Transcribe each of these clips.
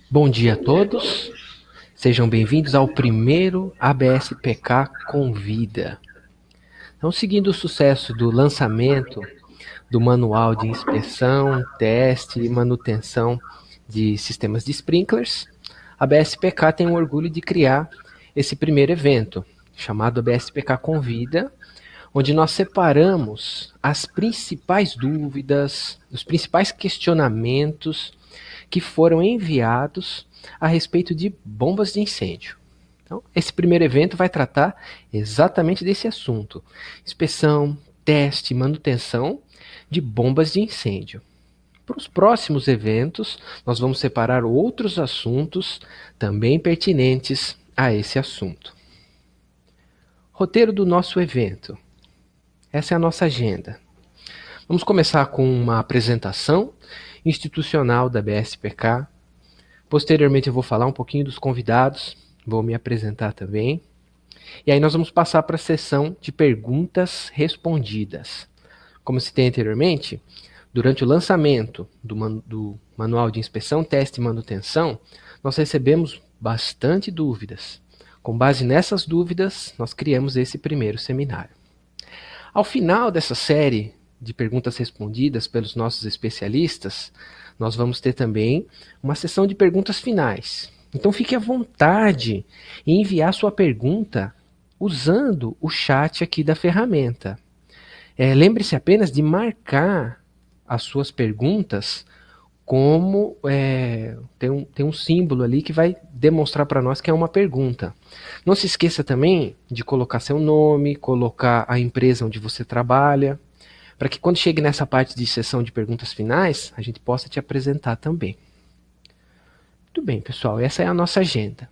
Bom dia a todos, sejam bem-vindos ao primeiro ABSPK Convida. Então, seguindo o sucesso do lançamento do Manual de Inspeção, Teste e Manutenção de Sistemas de Sprinklers, a ABSPK tem o orgulho de criar esse primeiro evento, chamado ABSPK Convida, onde nós separamos as principais dúvidas, os principais questionamentos que foram enviados a respeito de bombas de incêndio. Então, esse primeiro evento vai tratar exatamente desse assunto: inspeção, teste e manutenção de bombas de incêndio. Para os próximos eventos, nós vamos separar outros assuntos também pertinentes a esse assunto. Roteiro do nosso evento. Essa é a nossa agenda. Vamos começar com uma apresentação institucional da BSPK. Posteriormente eu vou falar um pouquinho dos convidados, vou me apresentar também. E aí nós vamos passar para a sessão de perguntas respondidas. Como citei anteriormente, durante o lançamento do Manual de Inspeção, Teste e Manutenção, nós recebemos bastante dúvidas. Com base nessas dúvidas, nós criamos esse primeiro seminário. Ao final dessa série de perguntas respondidas pelos nossos especialistas, nós vamos ter também uma sessão de perguntas finais. Então fique à vontade em enviar sua pergunta usando o chat aqui da ferramenta. Lembre-se apenas de marcar as suas perguntas como tem um símbolo ali que vai demonstrar para nós que é uma pergunta. Não se esqueça também de colocar seu nome, colocar a empresa onde você trabalha, para que quando chegue nessa parte de sessão de perguntas finais, a gente possa te apresentar também. Muito bem, pessoal, essa é a nossa agenda.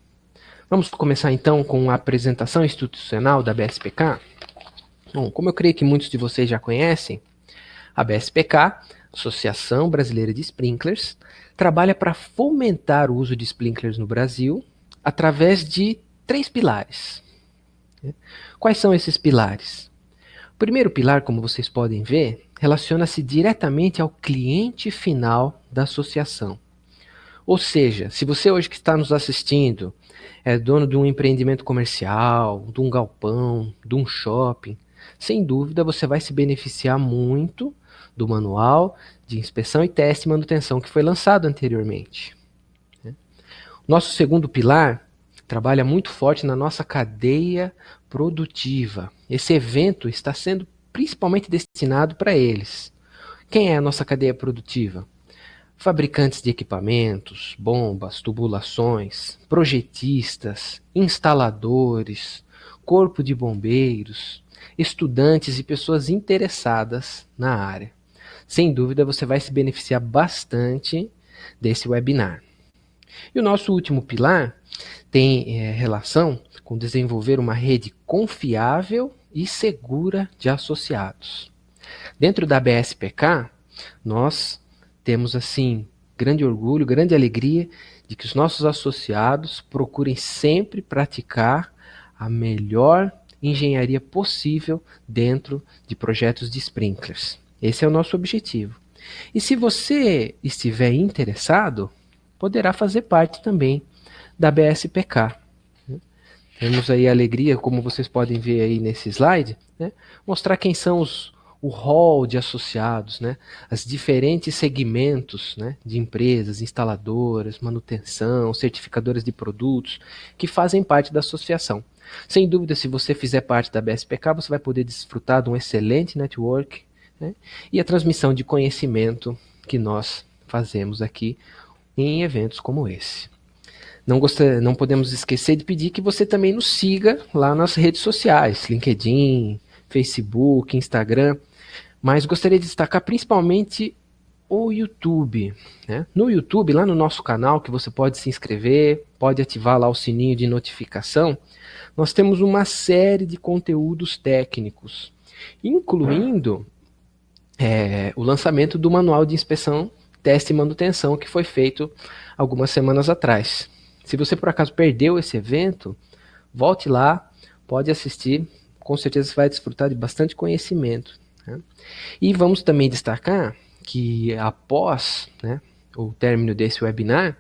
Vamos começar então com a apresentação institucional da BSPK? Bom, como eu creio que muitos de vocês já conhecem, a BSPK, Associação Brasileira de Sprinklers, trabalha para fomentar o uso de sprinklers no Brasil através de 3 pilares. Quais são esses pilares? O primeiro pilar, como vocês podem ver, relaciona-se diretamente ao cliente final da associação. Ou seja, se você hoje que está nos assistindo é dono de um empreendimento comercial, de um galpão, de um shopping, sem dúvida você vai se beneficiar muito do manual de inspeção e teste e manutenção que foi lançado anteriormente. Nosso segundo pilar trabalha muito forte na nossa cadeia produtiva. Esse evento está sendo principalmente destinado para eles. Quem é a nossa cadeia produtiva? Fabricantes de equipamentos, bombas, tubulações, projetistas, instaladores, corpo de bombeiros, estudantes e pessoas interessadas na área. Sem dúvida, você vai se beneficiar bastante desse webinar. E o nosso último pilar tem relação com desenvolver uma rede confiável e segura de associados. Dentro da BSPK, nós temos assim grande orgulho, grande alegria de que os nossos associados procurem sempre praticar a melhor engenharia possível dentro de projetos de sprinklers. Esse é o nosso objetivo. E se você estiver interessado, poderá fazer parte também da BSPK. Temos aí a alegria, como vocês podem ver aí nesse slide, mostrar quem são o hall de associados, as diferentes segmentos de empresas, instaladoras, manutenção, certificadoras de produtos, que fazem parte da associação. Sem dúvida, se você fizer parte da BSPK, você vai poder desfrutar de um excelente network, e a transmissão de conhecimento que nós fazemos aqui em eventos como esse. Não podemos esquecer de pedir que você também nos siga lá nas redes sociais, LinkedIn, Facebook, Instagram, mas gostaria de destacar principalmente o YouTube. No YouTube, lá no nosso canal, que você pode se inscrever, pode ativar lá o sininho de notificação, nós temos uma série de conteúdos técnicos, incluindo o lançamento do Manual de Inspeção, Teste e Manutenção, que foi feito algumas semanas atrás. Se você por acaso perdeu esse evento, volte lá, pode assistir, com certeza você vai desfrutar de bastante conhecimento. E vamos também destacar que após o término desse webinar,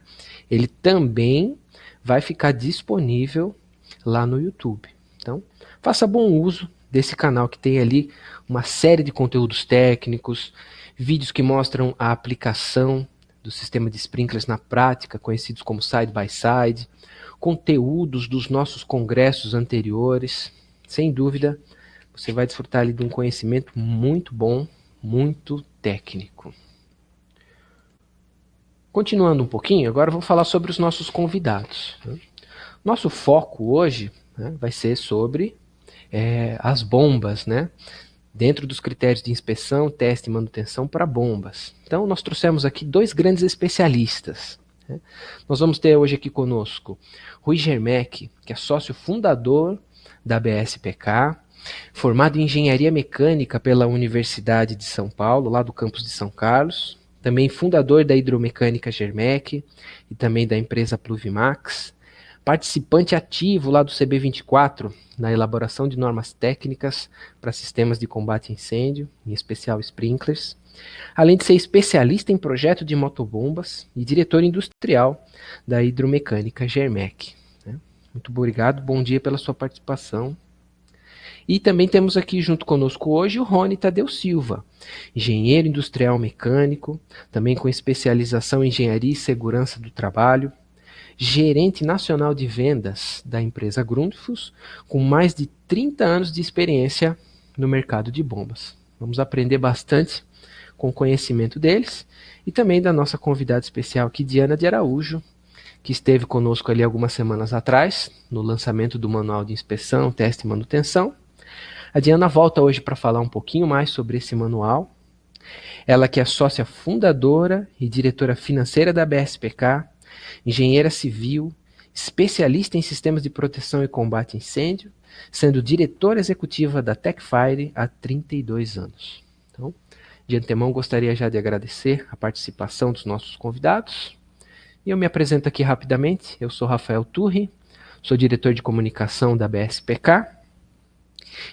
ele também vai ficar disponível lá no YouTube. Então, faça bom uso desse canal que tem ali uma série de conteúdos técnicos, vídeos que mostram a aplicação do sistema de sprinklers na prática, conhecidos como side by side, conteúdos dos nossos congressos anteriores. Sem dúvida, você vai desfrutar ali de um conhecimento muito bom, muito técnico. Continuando um pouquinho, agora eu vou falar sobre os nossos convidados. Nosso foco hoje vai ser sobre as bombas, dentro dos critérios de inspeção, teste e manutenção para bombas. Então, nós trouxemos aqui 2 grandes especialistas. Nós vamos ter hoje aqui conosco Rui Germec, que é sócio fundador da BSPK, formado em Engenharia Mecânica pela Universidade de São Paulo, lá do campus de São Carlos, também fundador da Hidromecânica Germec e também da empresa Pluvimax, participante ativo lá do CB24, na elaboração de normas técnicas para sistemas de combate a incêndio, em especial sprinklers, além de ser especialista em projeto de motobombas e diretor industrial da Hidromecânica Germec. Muito obrigado, bom dia pela sua participação. E também temos aqui junto conosco hoje o Rony Tadeu Silva, engenheiro industrial mecânico, também com especialização em engenharia e segurança do trabalho, gerente nacional de vendas da empresa Grundfos, com mais de 30 anos de experiência no mercado de bombas. Vamos aprender bastante com o conhecimento deles e também da nossa convidada especial aqui, Diana de Araújo, que esteve conosco ali algumas semanas atrás, no lançamento do Manual de Inspeção, Teste e Manutenção. A Diana volta hoje para falar um pouquinho mais sobre esse manual. Ela que é sócia fundadora e diretora financeira da BSPK, engenheira civil, especialista em sistemas de proteção e combate a incêndio, sendo diretora executiva da Techfire há 32 anos. Então, de antemão, gostaria já de agradecer a participação dos nossos convidados. E eu me apresento aqui rapidamente. Eu sou Rafael Turri, sou diretor de comunicação da BSPK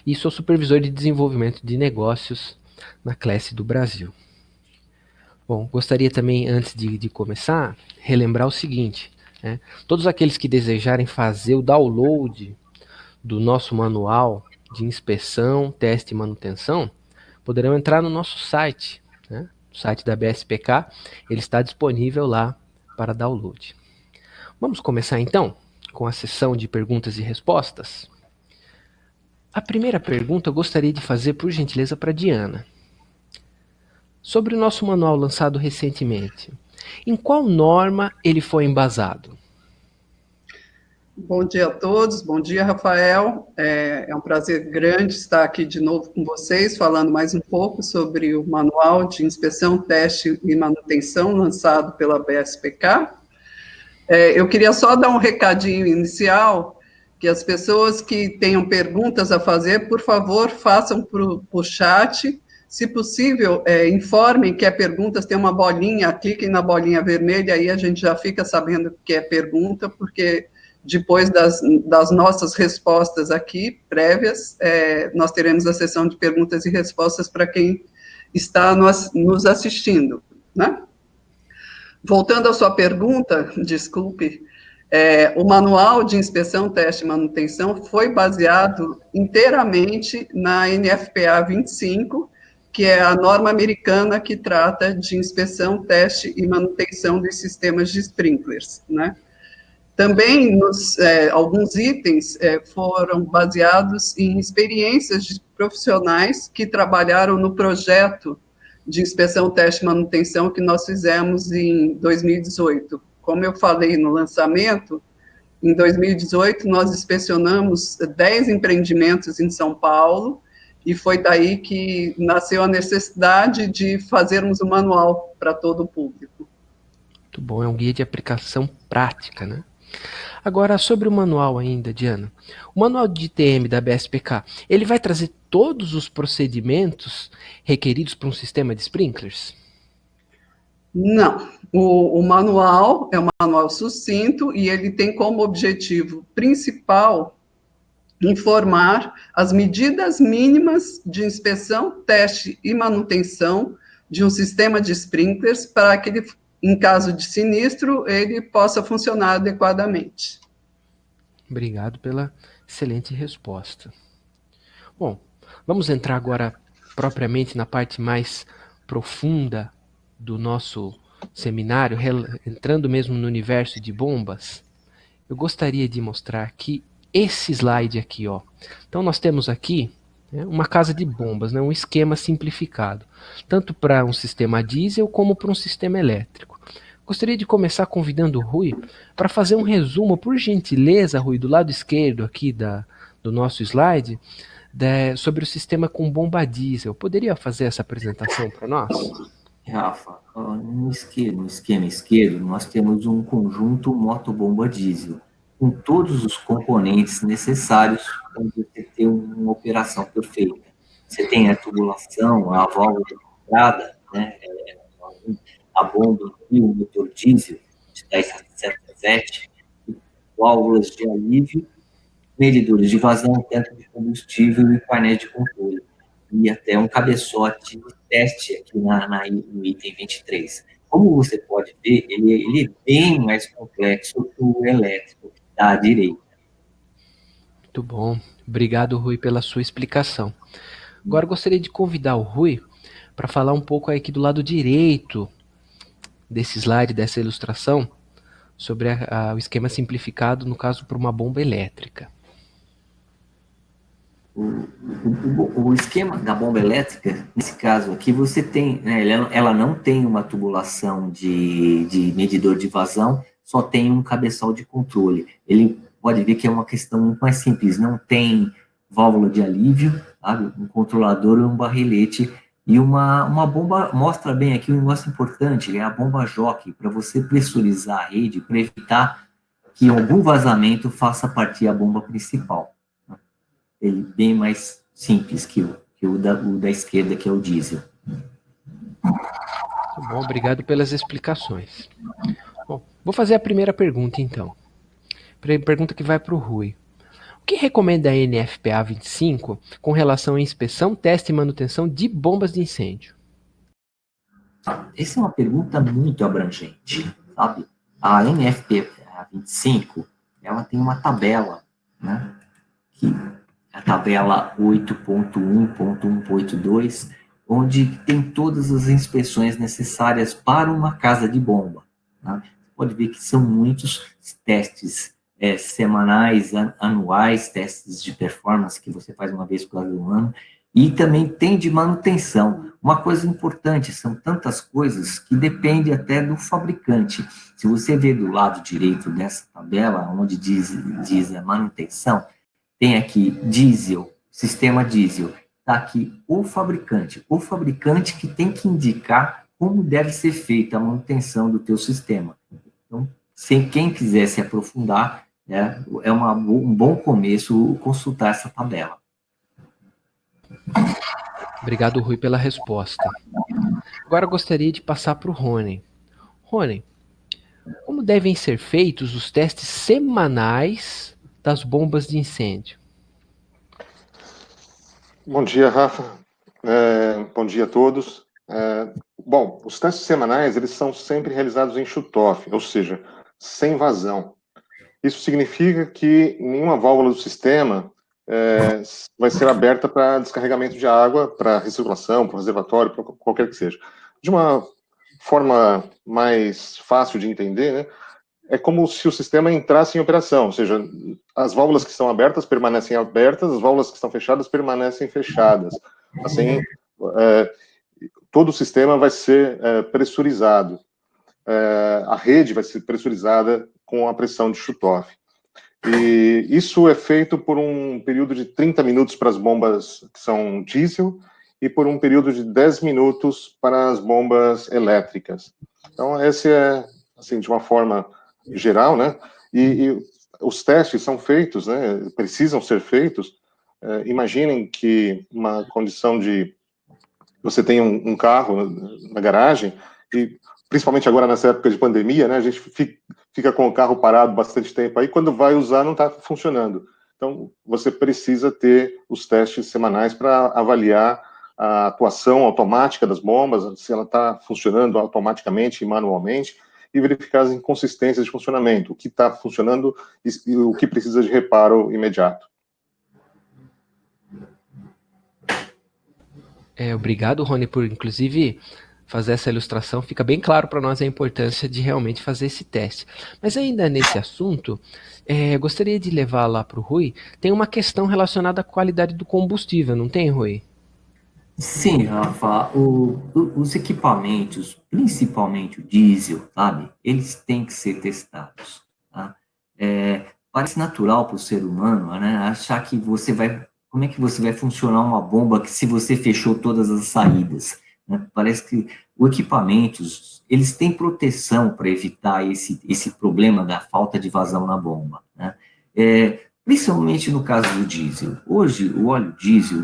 e sou supervisor de desenvolvimento de negócios na Classe do Brasil. Bom, gostaria também, antes de começar, relembrar o seguinte, todos aqueles que desejarem fazer o download do nosso manual de inspeção, teste e manutenção, poderão entrar no nosso site, o site da BSPK, ele está disponível lá para download. Vamos começar então com a sessão de perguntas e respostas? A primeira pergunta eu gostaria de fazer, por gentileza, para a Diana. Sobre o nosso manual lançado recentemente, em qual norma ele foi embasado? Bom dia a todos, bom dia, Rafael. É um prazer grande estar aqui de novo com vocês, falando mais um pouco sobre o Manual de Inspeção, Teste e Manutenção, lançado pela BSPK. Eu queria só dar um recadinho inicial, que as pessoas que tenham perguntas a fazer, por favor, façam para o chat. Se possível, informem que é perguntas, tem uma bolinha, cliquem na bolinha vermelha, aí a gente já fica sabendo que é pergunta, porque depois das nossas respostas aqui, prévias, nós teremos a sessão de perguntas e respostas para quem está nos assistindo, né? Voltando à sua pergunta, desculpe, o Manual de Inspeção, Teste e Manutenção foi baseado inteiramente na NFPA 25, que é a norma americana que trata de inspeção, teste e manutenção dos sistemas de sprinklers, né? Também alguns itens foram baseados em experiências de profissionais que trabalharam no projeto de inspeção, teste e manutenção que nós fizemos em 2018. Como eu falei no lançamento, em 2018 nós inspecionamos 10 empreendimentos em São Paulo, e foi daí que nasceu a necessidade de fazermos um manual para todo o público. Muito bom, é um guia de aplicação prática, né? Agora, sobre o manual ainda, Diana. O manual de ITM da BSPK, ele vai trazer todos os procedimentos requeridos para um sistema de sprinklers? Não. O manual é um manual sucinto e ele tem como objetivo principal informar as medidas mínimas de inspeção, teste e manutenção de um sistema de sprinklers para que ele em caso de sinistro, ele possa funcionar adequadamente. Obrigado pela excelente resposta. Bom, vamos entrar agora propriamente na parte mais profunda do nosso seminário, entrando mesmo no universo de bombas. Eu gostaria de mostrar aqui esse slide aqui, ó. Então nós temos aqui, né, uma casa de bombas, né, um esquema simplificado, tanto para um sistema diesel como para um sistema elétrico. Gostaria de começar convidando o Rui para fazer um resumo, por gentileza, Rui, do lado esquerdo aqui do nosso slide, sobre o sistema com bomba diesel. Poderia fazer essa apresentação para nós? Rafa, no esquema esquerdo, nós temos um conjunto motobomba diesel, com todos os componentes necessários para você ter uma operação perfeita. Você tem a tubulação, a válvula de entrada, né, a bomba e o motor diesel de 1077, válvulas de alívio, medidores de vazão, tanque de combustível e painéis de controle. E até um cabeçote de teste aqui no item 23. Como você pode ver, ele é bem mais complexo que o elétrico da direita. Muito bom. Obrigado, Rui, pela sua explicação. Agora gostaria de convidar o Rui para falar um pouco aqui do lado direito desse slide, dessa ilustração, sobre o esquema simplificado, no caso, para uma bomba elétrica. O esquema da bomba elétrica, nesse caso aqui, você tem, né, ela não tem uma tubulação de medidor de vazão, só tem um cabeçal de controle. Ele pode ver que é uma questão muito mais simples, não tem válvula de alívio, sabe? Um controlador e um barrilete, e uma bomba, mostra bem aqui um negócio importante, é a bomba jockey, para você pressurizar a rede, para evitar que algum vazamento faça partir a bomba principal. Ele bem mais simples que o da esquerda, que é o diesel. Tá bom, obrigado pelas explicações. Bom, vou fazer a primeira pergunta, então. Pergunta que vai para o Rui. O que recomenda a NFPA 25 com relação à inspeção, teste e manutenção de bombas de incêndio? Essa é uma pergunta muito abrangente, sabe? A NFPA 25, ela tem uma tabela, né? Que a tabela 8.1.1.2, onde tem todas as inspeções necessárias para uma casa de bomba. Né? Você pode ver que são muitos testes semanais, anuais, testes de performance que você faz uma vez por ano, e também tem de manutenção. Uma coisa importante, são tantas coisas que depende até do fabricante. Se você ver do lado direito dessa tabela, onde diz a manutenção, tem aqui diesel, sistema diesel, está aqui o fabricante que tem que indicar como deve ser feita a manutenção do teu sistema. Então, se quem quiser se aprofundar, né, é um bom começo consultar essa tabela. Obrigado, Rui, pela resposta. Agora gostaria de passar para o Rony. Rony, como devem ser feitos os testes semanais das bombas de incêndio? Bom dia, Rafa. Bom dia a todos. Bom, os testes semanais, eles são sempre realizados em shutoff, ou seja, sem vazão. Isso significa que nenhuma válvula do sistema vai ser aberta para descarregamento de água, para recirculação, para reservatório, para qualquer que seja. De uma forma mais fácil de entender, né, é como se o sistema entrasse em operação, ou seja, as válvulas que estão abertas permanecem abertas, as válvulas que estão fechadas permanecem fechadas. Assim, todo o sistema vai ser pressurizado. A rede vai ser pressurizada com a pressão de shutoff. E isso é feito por um período de 30 minutos para as bombas que são diesel e por um período de 10 minutos para as bombas elétricas. Então, esse é, assim, de uma forma geral, né? E os testes são feitos, né? Precisam ser feitos. Imaginem que uma condição de você tem um carro na garagem e principalmente agora nessa época de pandemia, né? A gente fica com o carro parado bastante tempo aí, quando vai usar não está funcionando. Então você precisa ter os testes semanais para avaliar a atuação automática das bombas, se ela está funcionando automaticamente e manualmente, e verificar as inconsistências de funcionamento, o que está funcionando e o que precisa de reparo imediato. Obrigado, Rony, por inclusive fazer essa ilustração. Fica bem claro para nós a importância de realmente fazer esse teste. Mas ainda nesse assunto, gostaria de levar lá para o Rui. Tem uma questão relacionada à qualidade do combustível, não tem, Rui? Sim, Rafa, os equipamentos, principalmente o diesel, sabe, eles têm que ser testados, tá? Parece natural para o ser humano, né, achar que como é que você vai funcionar uma bomba se você fechou todas as saídas, né? Parece que os equipamentos, eles têm proteção para evitar esse problema da falta de vazão na bomba, né? Principalmente no caso do diesel. Hoje, o óleo diesel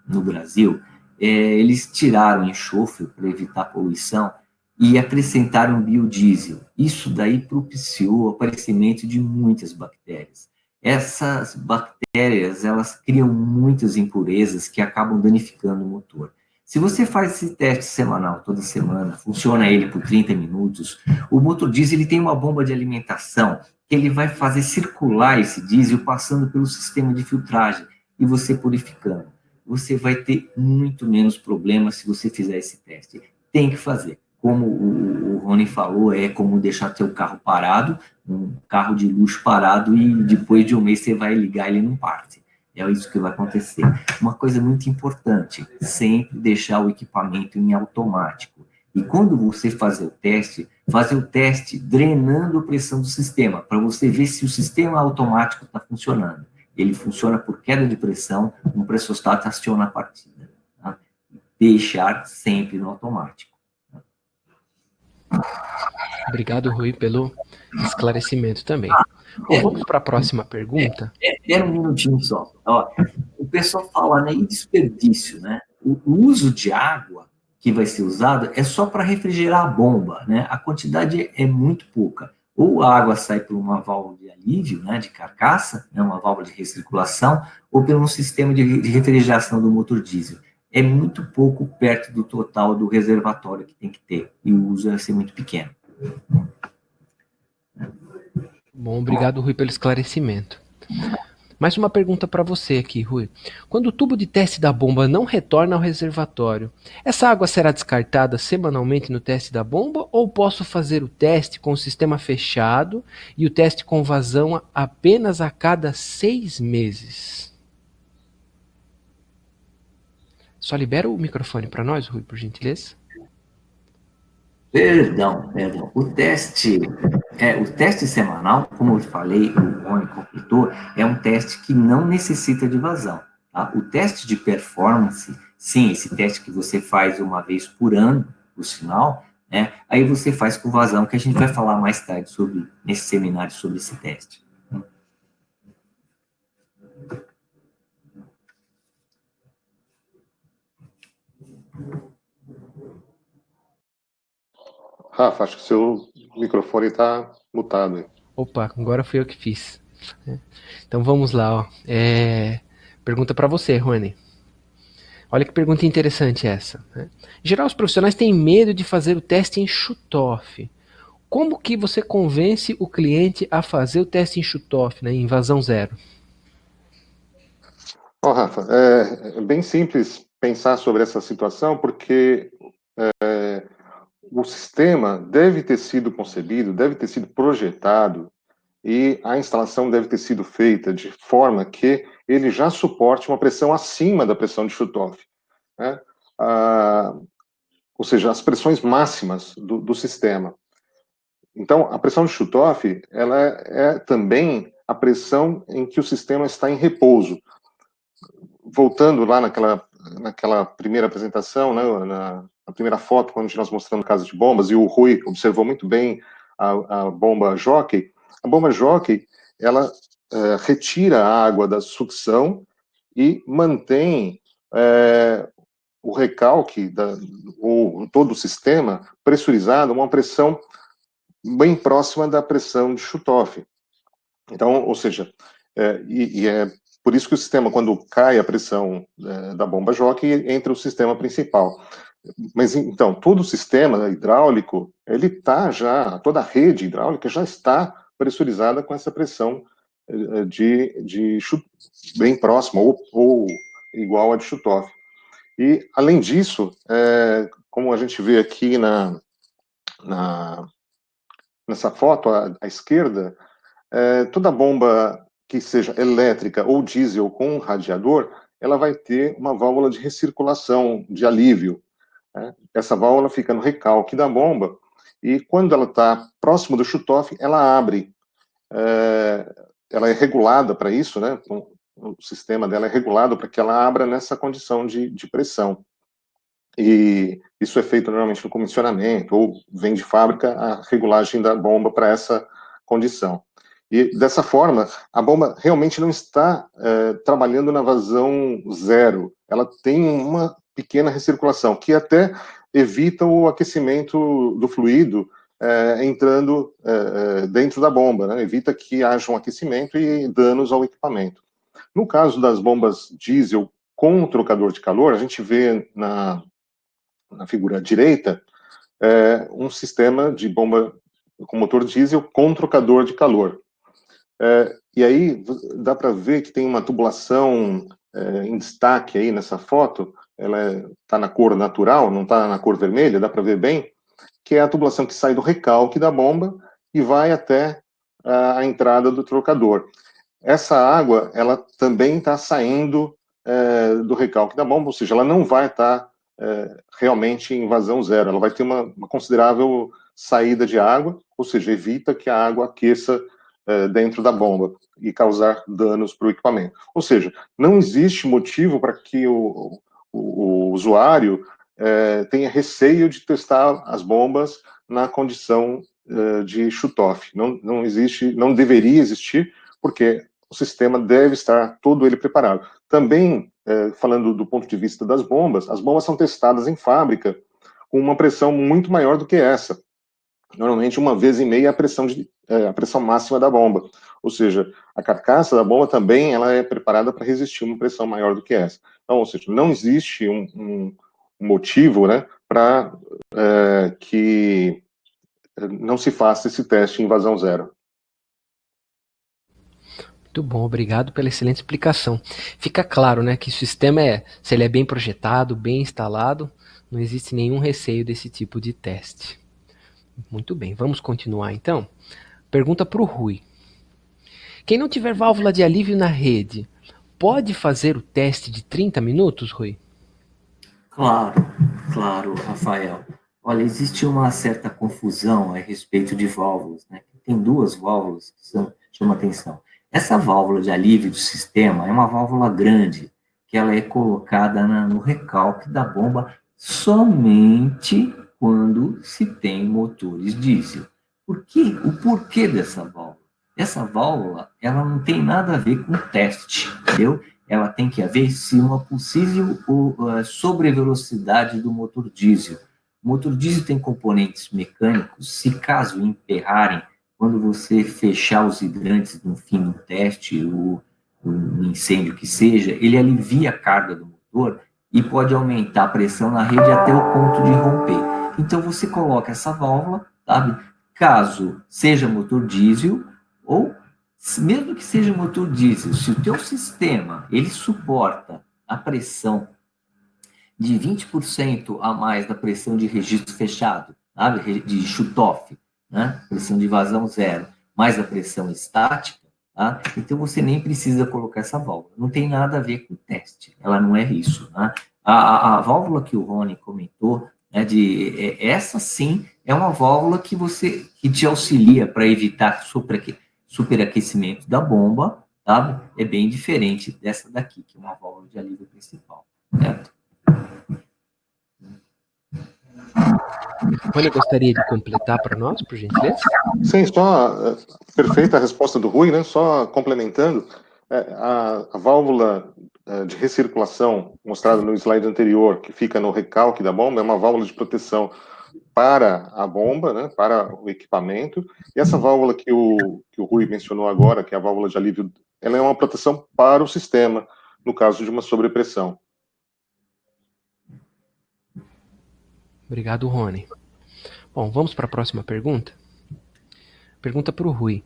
no Brasil, eles tiraram enxofre para evitar poluição e acrescentaram biodiesel. Isso daí propiciou o aparecimento de muitas bactérias. Essas bactérias, elas criam muitas impurezas que acabam danificando o motor. Se você faz esse teste semanal, toda semana, funciona ele por 30 minutos, o motor diesel ele tem uma bomba de alimentação que ele vai fazer circular esse diesel passando pelo sistema de filtragem e você purificando. Você vai ter muito menos problemas se você fizer esse teste. Tem que fazer. Como o Rony falou, é como deixar seu carro parado, um carro de luxo parado, e depois de um mês você vai ligar e ele não parte. É isso que vai acontecer. Uma coisa muito importante, sempre deixar o equipamento em automático. E quando você fazer o teste drenando a pressão do sistema, para você ver se o sistema automático está funcionando. Ele funciona por queda de pressão, um pressostato aciona a partida. Tá? Deixar sempre no automático. Obrigado, Rui, pelo esclarecimento também. Bom, vamos para a próxima pergunta? Espera um minutinho só. Ó, o pessoal fala, né, em desperdício, né? O uso de água que vai ser usado é só para refrigerar a bomba, né? A quantidade é muito pouca. Ou a água sai por uma válvula de alívio, né, de carcaça, né, uma válvula de recirculação, ou pelo um sistema de refrigeração do motor diesel. É muito pouco perto do total do reservatório que tem que ter, e o uso vai ser muito pequeno. Bom, obrigado, Rui, pelo esclarecimento. Mais uma pergunta para você aqui, Rui. Quando o tubo de teste da bomba não retorna ao reservatório, essa água será descartada semanalmente no teste da bomba ou posso fazer o teste com o sistema fechado e o teste com vazão apenas a cada 6 meses? Só libera o microfone para nós, Rui, por gentileza. Perdão. O teste semanal, como eu falei, o Rony completou, é um teste que não necessita de vazão. Tá? O teste de performance, sim, esse teste que você faz uma vez por ano, por sinal, né? Aí você faz com vazão, que a gente vai falar mais tarde nesse seminário sobre esse teste. Rafa, acho que seu microfone está mutado. Opa, agora fui eu que fiz. Então vamos lá, ó. Pergunta para você, Rony. Olha que pergunta interessante essa. Né? Em geral, os profissionais têm medo de fazer o teste em chutoff. Como que você convence o cliente a fazer o teste em chutoff, né, em vazão zero? Rafa, é bem simples pensar sobre essa situação, porque o sistema deve ter sido concebido, deve ter sido projetado e a instalação deve ter sido feita de forma que ele já suporte uma pressão acima da pressão de Chutoff, né? Ou seja, as pressões máximas do sistema. Então, a pressão de Chutoff, ela é também a pressão em que o sistema está em repouso. Voltando lá naquela primeira apresentação, né, na primeira foto, quando nós mostramos o caso de bombas, e o Rui observou muito bem a bomba jockey. A bomba jockey, ela retira a água da sucção e mantém o recalque, ou todo o sistema pressurizado, uma pressão bem próxima da pressão de Chutoff. Então, ou seja, por isso que o sistema, quando cai a pressão da bomba jockey, entra o sistema principal. Mas, então, todo o sistema hidráulico, ele está já, toda a rede hidráulica já está pressurizada com essa pressão bem próxima, ou igual a de Chutoff. E, além disso, como a gente vê aqui nessa foto à esquerda, toda bomba que seja elétrica ou diesel com radiador, ela vai ter uma válvula de recirculação, de alívio, né? Essa válvula fica no recalque da bomba, e quando ela está próximo do shutoff, ela abre. Ela é regulada para isso, né? O sistema dela é regulado para que ela abra nessa condição de pressão. E isso é feito normalmente no comissionamento, ou vem de fábrica a regulagem da bomba para essa condição. E dessa forma, a bomba realmente não está trabalhando na vazão zero. Ela tem uma pequena recirculação, que até evita o aquecimento do fluido entrando dentro da bomba, né? Evita que haja um aquecimento e danos ao equipamento. No caso das bombas diesel com trocador de calor, a gente vê na figura direita, um sistema de bomba com motor diesel com trocador de calor. E aí dá para ver que tem uma tubulação em destaque aí nessa foto, ela está na cor natural, não está na cor vermelha, dá para ver bem, que é a tubulação que sai do recalque da bomba e vai até a entrada do trocador. Essa água, ela também está saindo do recalque da bomba, ou seja, ela não vai estar realmente em vazão zero, ela vai ter uma considerável saída de água, ou seja, evita que a água aqueça dentro da bomba e causar danos para o equipamento. Ou seja, não existe motivo para que o usuário tenha receio de testar as bombas na condição de shutoff. Não existe, não deveria existir, porque o sistema deve estar todo ele preparado. Também, falando do ponto de vista das bombas, as bombas são testadas em fábrica com uma pressão muito maior do que essa. Normalmente, 1,5 vezes a pressão máxima da bomba. Ou seja, a carcaça da bomba também ela é preparada para resistir uma pressão maior do que essa. Então, ou seja, não existe um motivo, né, para que não se faça esse teste em vazão zero. Muito bom, obrigado pela excelente explicação. Fica claro, né, que o sistema se ele é bem projetado, bem instalado, não existe nenhum receio desse tipo de teste. Muito bem, vamos continuar então. Pergunta para o Rui. Quem não tiver válvula de alívio na rede, pode fazer o teste de 30 minutos, Rui? Claro, Rafael. Olha, existe uma certa confusão a respeito de válvulas, né? Tem duas válvulas que chamam atenção. Essa válvula de alívio do sistema é uma válvula grande, que ela é colocada no recalque da bomba somente quando se tem motores diesel. O porquê dessa válvula? Essa válvula, ela não tem nada a ver com teste, entendeu? Ela tem que haver, sim, uma possível sobrevelocidade do motor diesel. O motor diesel tem componentes mecânicos, se caso emperrarem, quando você fechar os hidrantes no fim do teste, ou um incêndio que seja, ele alivia a carga do motor e pode aumentar a pressão na rede até o ponto de romper. Então, você coloca essa válvula, sabe? Caso seja motor diesel, ou mesmo que seja motor diesel, se o teu sistema ele suporta a pressão de 20% a mais da pressão de registro fechado, sabe? De shutoff, né? Pressão de vazão zero, mais a pressão estática, tá? Então você nem precisa colocar essa válvula. Não tem nada a ver com o teste, ela não é isso, né? A válvula que o Rony comentou, né, essa sim é uma válvula que te auxilia para evitar superaquecimento da bomba, sabe? É bem diferente dessa daqui, que é uma válvula de alívio principal, certo? Rony, gostaria de completar para nós, por gentileza? Sim, só perfeita a resposta do Rui, né? Só complementando, a válvula de recirculação mostrada no slide anterior, que fica no recalque da bomba, é uma válvula de proteção para a bomba, né, para o equipamento, e essa válvula que o Rui mencionou agora, que é a válvula de alívio ela é uma proteção para o sistema, no caso de uma sobrepressão. Obrigado, Rony. Bom, vamos para a próxima pergunta? Pergunta para o Rui.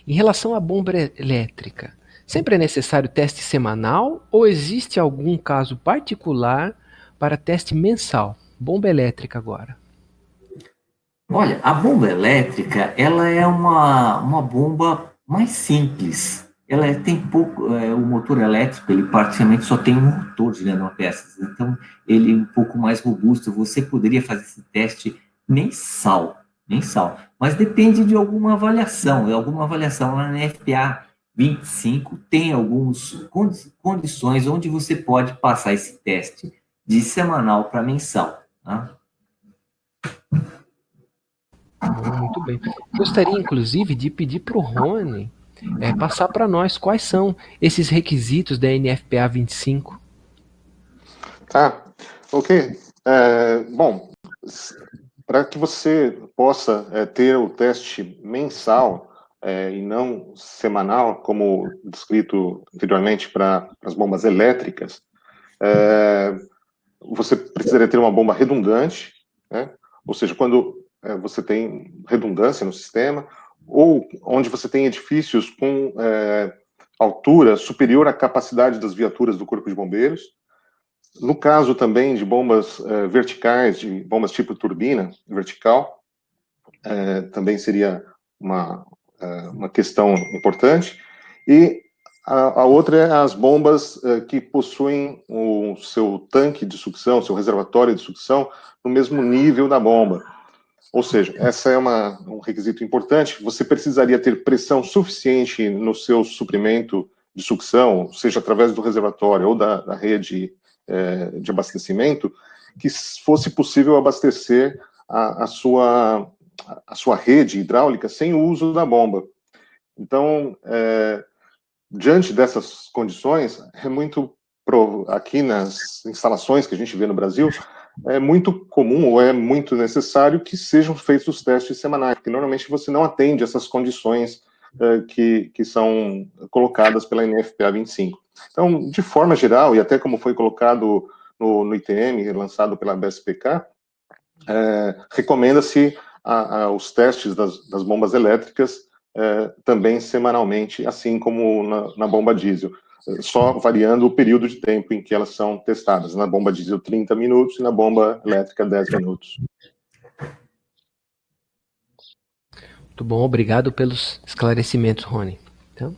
Em relação à bomba elétrica, sempre é necessário teste semanal ou existe algum caso particular para teste mensal? Bomba elétrica agora. Olha, a bomba elétrica, ela é uma bomba mais simples. Tem pouco, o motor elétrico, ele praticamente só tem um motor girando a peças, então ele é um pouco mais robusto. Você poderia fazer esse teste mensal, mas depende de alguma avaliação lá na NFPA 25 tem algumas condições onde você pode passar esse teste de semanal para mensal, tá? Bom, muito bem. Gostaria, inclusive, de pedir para o Rony passar para nós quais são esses requisitos da NFPA 25. Tá, ok. Bom, para que você possa ter o teste mensal e não semanal, como descrito anteriormente para as bombas elétricas, você precisaria ter uma bomba redundante, né? Ou seja, quando você tem redundância no sistema, ou onde você tem edifícios com altura superior à capacidade das viaturas do Corpo de Bombeiros. No caso também de bombas verticais, de bombas tipo turbina vertical, também seria uma questão importante. E a outra é as bombas que possuem o seu tanque de sucção, seu reservatório de sucção, no mesmo nível da bomba. Ou seja, essa é um requisito importante. Você precisaria ter pressão suficiente no seu suprimento de sucção, seja através do reservatório ou da rede de abastecimento, que fosse possível abastecer a sua rede hidráulica sem o uso da bomba. Então, diante dessas condições, aqui nas instalações que a gente vê no Brasil, é muito comum ou é muito necessário que sejam feitos os testes semanais, porque normalmente você não atende essas condições que são colocadas pela NFPA 25. Então, de forma geral, e até como foi colocado no ITM, lançado pela BSPK, recomenda-se os testes das bombas elétricas também semanalmente, assim como na bomba diesel, só variando o período de tempo em que elas são testadas. Na bomba diesel, 30 minutos, e na bomba elétrica, 10 minutos. Muito bom, obrigado pelos esclarecimentos, Rony. Então,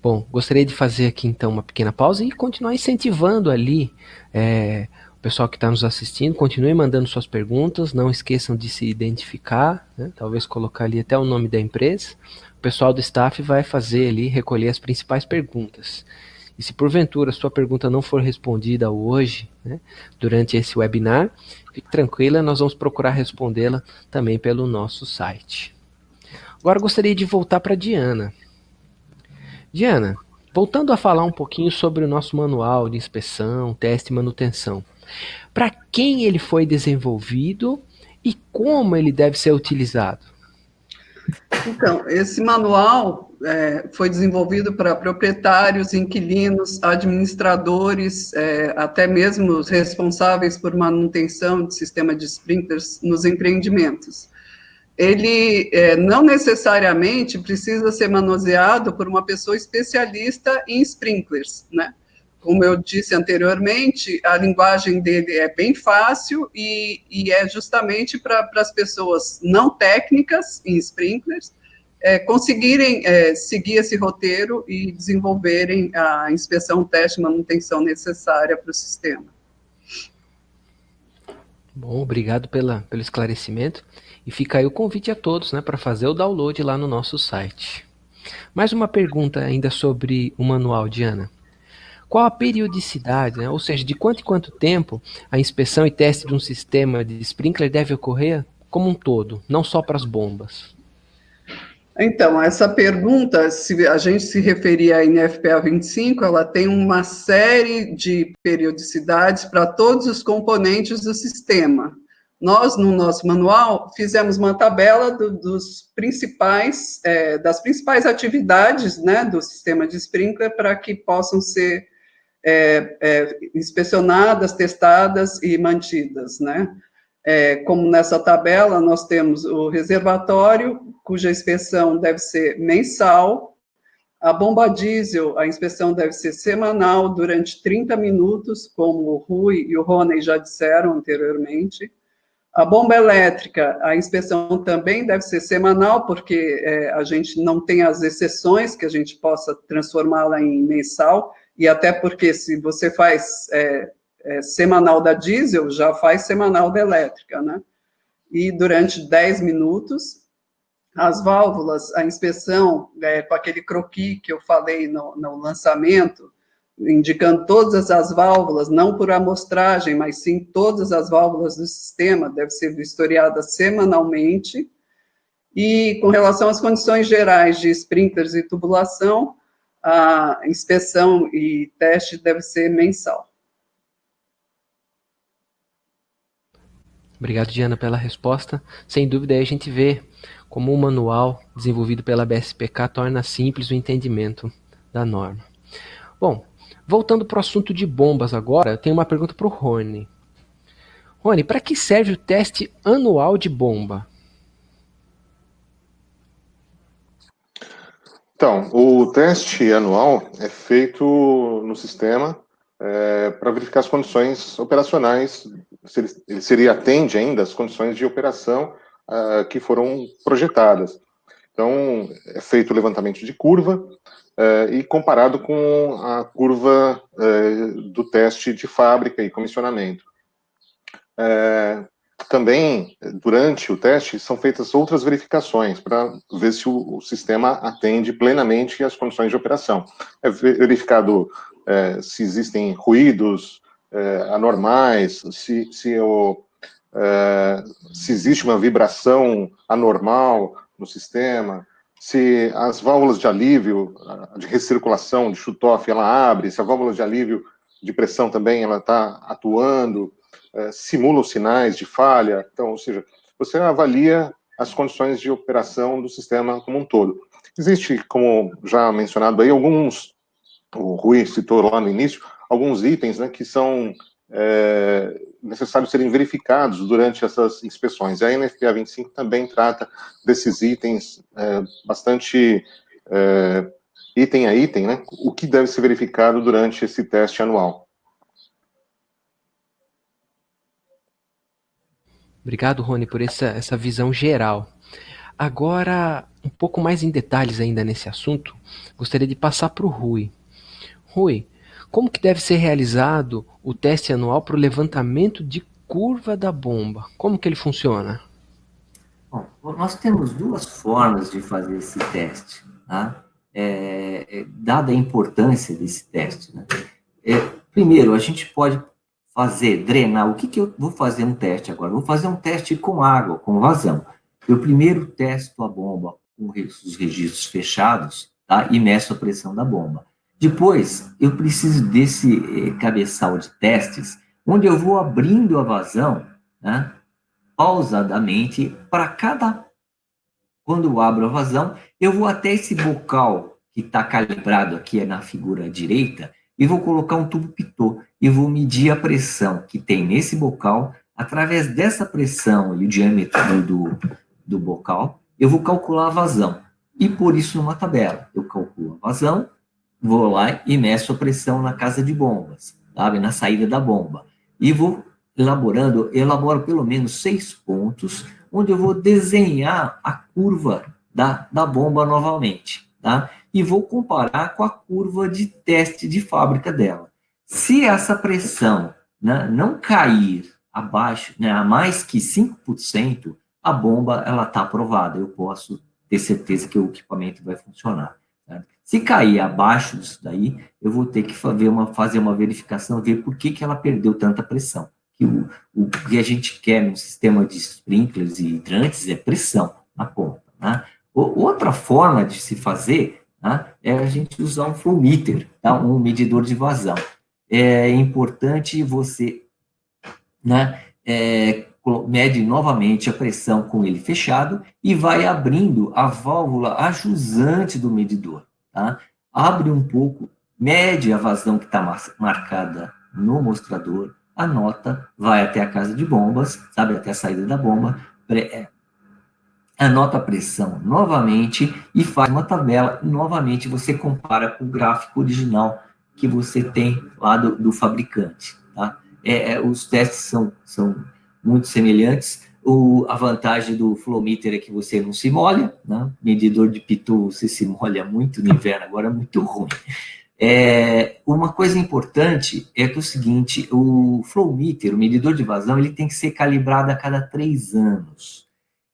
bom, gostaria de fazer aqui então uma pequena pausa e continuar incentivando ali o pessoal que está nos assistindo. Continue mandando suas perguntas, não esqueçam de se identificar, né? Talvez colocar ali até o nome da empresa. O pessoal do staff vai fazer ali, recolher as principais perguntas. E se porventura sua pergunta não for respondida hoje, né, durante esse webinar, fique tranquila, nós vamos procurar respondê-la também pelo nosso site. Agora gostaria de voltar para a Diana. Diana, voltando a falar um pouquinho sobre o nosso manual de inspeção, teste e manutenção. Para quem ele foi desenvolvido e como ele deve ser utilizado? Então, esse manual foi desenvolvido para proprietários, inquilinos, administradores, até mesmo os responsáveis por manutenção de sistema de sprinklers nos empreendimentos. Ele não necessariamente precisa ser manuseado por uma pessoa especialista em sprinklers, né? Como eu disse anteriormente, a linguagem dele é bem fácil e é justamente para as pessoas não técnicas em sprinklers conseguirem seguir esse roteiro e desenvolverem a inspeção, teste e manutenção necessária para o sistema. Bom, obrigado pelo esclarecimento. E fica aí o convite a todos, né, para fazer o download lá no nosso site. Mais uma pergunta ainda sobre o manual, Diana. Qual a periodicidade, né? Ou seja, de quanto em quanto tempo a inspeção e teste de um sistema de sprinkler deve ocorrer como um todo, não só para as bombas? Então, essa pergunta, se a gente se referir à NFPA 25, ela tem uma série de periodicidades para todos os componentes do sistema. Nós, no nosso manual, fizemos uma tabela das principais atividades, né, do sistema de sprinkler para que possam ser inspecionadas, testadas e mantidas, né? Como nessa tabela, nós temos o reservatório, cuja inspeção deve ser mensal, a bomba diesel, a inspeção deve ser semanal, durante 30 minutos, como o Rui e o Rony já disseram anteriormente. A bomba elétrica, a inspeção também deve ser semanal, porque a gente não tem as exceções que a gente possa transformá-la em mensal, e até porque se você faz semanal da diesel, já faz semanal da elétrica, né? E durante 10 minutos, as válvulas, a inspeção, com aquele croquis que eu falei no lançamento, indicando todas as válvulas, não por amostragem, mas sim todas as válvulas do sistema, deve ser vistoriada semanalmente. E com relação às condições gerais de sprinklers e tubulação, a inspeção e teste deve ser mensal. Obrigado, Diana, pela resposta. Sem dúvida, aí a gente vê como o manual desenvolvido pela BSPK torna simples o entendimento da norma. Bom, voltando para o assunto de bombas agora, eu tenho uma pergunta para o Rony. Rony, para que serve o teste anual de bomba? Então, o teste anual é feito no sistema para verificar as condições operacionais, se ele atende ainda às condições de operação que foram projetadas. Então, é feito o levantamento de curva e comparado com a curva do teste de fábrica e comissionamento. Também, durante o teste, são feitas outras verificações para ver se o sistema atende plenamente às condições de operação. É verificado se existem ruídos anormais, se existe uma vibração anormal no sistema, se as válvulas de alívio, de recirculação, de shutoff, ela abre, se a válvula de alívio de pressão também ela está atuando, simula os sinais de falha. Então, ou seja, você avalia as condições de operação do sistema como um todo. Existe, como já mencionado aí, alguns, o Rui citou lá no início, alguns itens, né, que são necessários serem verificados durante essas inspeções. A NFPA 25 também trata desses itens bastante item a item, né, o que deve ser verificado durante esse teste anual. Obrigado, Rony, por essa visão geral. Agora, um pouco mais em detalhes ainda nesse assunto, gostaria de passar para o Rui. Rui, como que deve ser realizado o teste anual para o levantamento de curva da bomba? Como que ele funciona? Bom, nós temos duas formas de fazer esse teste, tá? Dada a importância desse teste, né? Primeiro, a gente pode drenar. O que eu vou fazer um teste agora? Vou fazer um teste com água, com vazão. Eu primeiro testo a bomba com os registros fechados, tá? E meço a pressão da bomba. Depois, eu preciso desse cabeçal de testes, onde eu vou abrindo a vazão, né, pausadamente, quando eu abro a vazão, eu vou até esse bocal que está calibrado aqui na figura direita, e vou colocar um tubo pitô, e vou medir a pressão que tem nesse bocal. Através dessa pressão e o diâmetro do bocal, eu vou calcular a vazão, e pôr isso numa tabela. Eu calculo a vazão, vou lá e meço a pressão na casa de bombas, sabe, na saída da bomba. E vou elaboro pelo menos 6 pontos, onde eu vou desenhar a curva da bomba novamente, tá? E vou comparar com a curva de teste de fábrica dela. Se essa pressão, né, não cair abaixo, né, a mais que 5%, a bomba está aprovada. Eu posso ter certeza que o equipamento vai funcionar. Se cair abaixo disso daí, eu vou ter que fazer uma verificação, ver por que ela perdeu tanta pressão. O que a gente quer no sistema de sprinklers e hidrantes é pressão na ponta, né? Outra forma de se fazer, né, é a gente usar um flow meter, tá? Um medidor de vazão. É importante você, né, mede novamente a pressão com ele fechado e vai abrindo a válvula ajusante do medidor, tá? Abre um pouco, mede a vazão que está marcada no mostrador, anota, vai até a casa de bombas, sabe, até a saída da bomba, anota a pressão novamente e faz uma tabela. E novamente você compara com o gráfico original que você tem lá do fabricante. Tá? Os testes são muito semelhantes. A vantagem do flowmeter é que você não se molha, né? Medidor de pitu você se molha muito no inverno, agora é muito ruim. Uma coisa importante é que o seguinte, o flowmeter, o medidor de vazão, ele tem que ser calibrado a cada 3 anos.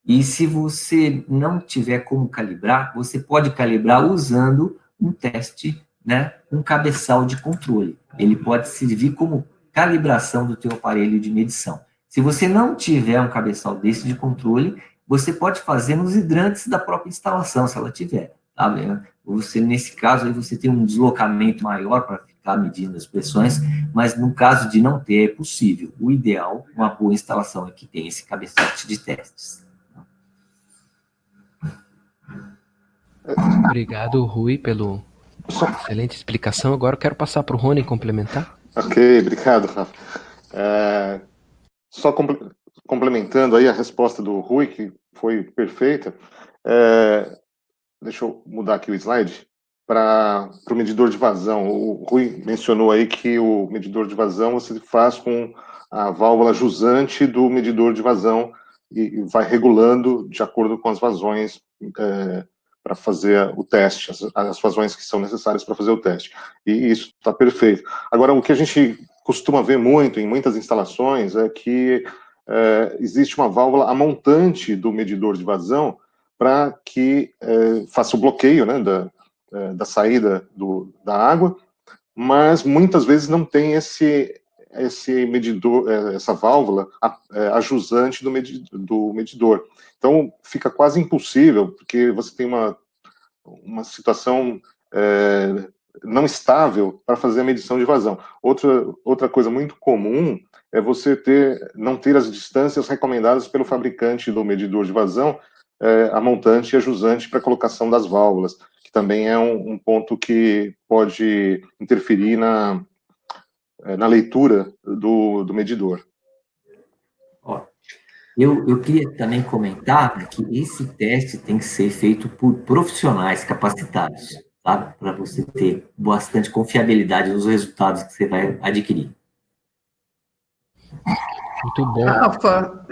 E se você não tiver como calibrar, você pode calibrar usando um teste, né, um cabeçal de controle. Ele pode servir como calibração do teu aparelho de medição. Se você não tiver um cabeçal desse de controle, você pode fazer nos hidrantes da própria instalação, se ela tiver. Tá? Você, nesse caso, aí você tem um deslocamento maior para ficar medindo as pressões, mas no caso de não ter, é possível. O ideal, uma boa instalação é que tenha esse cabeçote de testes. Obrigado, Rui, pela excelente explicação. Agora eu quero passar para o Rony complementar. Ok, obrigado, Rafa. Só complementando aí a resposta do Rui, que foi perfeita, deixa eu mudar aqui o slide para o medidor de vazão. O Rui mencionou aí que o medidor de vazão você faz com a válvula jusante do medidor de vazão e vai regulando de acordo com as vazões para fazer o teste, as vazões que são necessárias para fazer o teste. E isso está perfeito. Agora, o que a gente costuma ver muito em muitas instalações é que existe uma válvula amontante do medidor de vazão para que faça o bloqueio, né, da saída da água, mas muitas vezes não tem esse medidor, essa válvula ajusante do medidor. Então, fica quase impossível, porque você tem uma situação não estável para fazer a medição de vazão. Outra coisa muito comum é você não ter as distâncias recomendadas pelo fabricante do medidor de vazão, a montante e a jusante para colocação das válvulas, que também é um ponto que pode interferir na leitura do medidor. Eu queria também comentar que esse teste tem que ser feito por profissionais capacitados, tá? Para você ter bastante confiabilidade nos resultados que você vai adquirir. Muito bom. Rafa,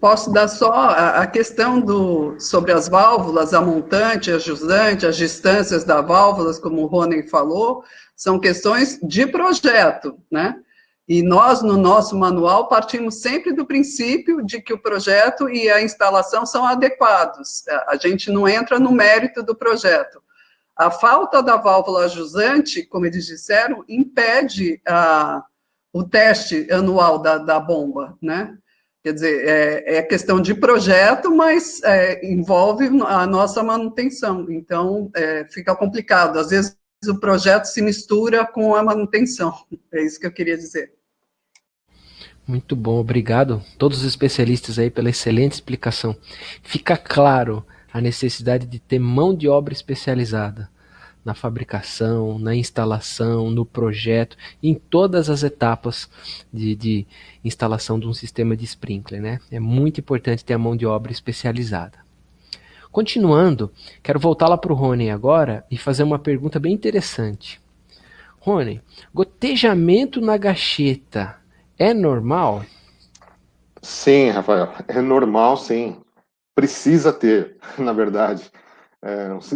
posso dar só a questão sobre as válvulas, a montante, a jusante, as distâncias das válvulas, como o Rony falou, são questões de projeto, né? E nós, no nosso manual, partimos sempre do princípio de que o projeto e a instalação são adequados. A gente não entra no mérito do projeto. A falta da válvula jusante, como eles disseram, impede o teste anual da bomba, né? Quer dizer, é questão de projeto, mas envolve a nossa manutenção. Então, fica complicado. Às vezes, o projeto se mistura com a manutenção. É isso que eu queria dizer. Muito bom, obrigado todos os especialistas aí pela excelente explicação. Fica claro a necessidade de ter mão de obra especializada na fabricação, na instalação, no projeto, em todas as etapas de instalação de um sistema de sprinkler, né? É muito importante ter a mão de obra especializada. Continuando, quero voltar lá para o Rony agora e fazer uma pergunta bem interessante. Rony, gotejamento na gacheta é normal? Sim, Rafael, é normal, sim. Precisa ter, na verdade.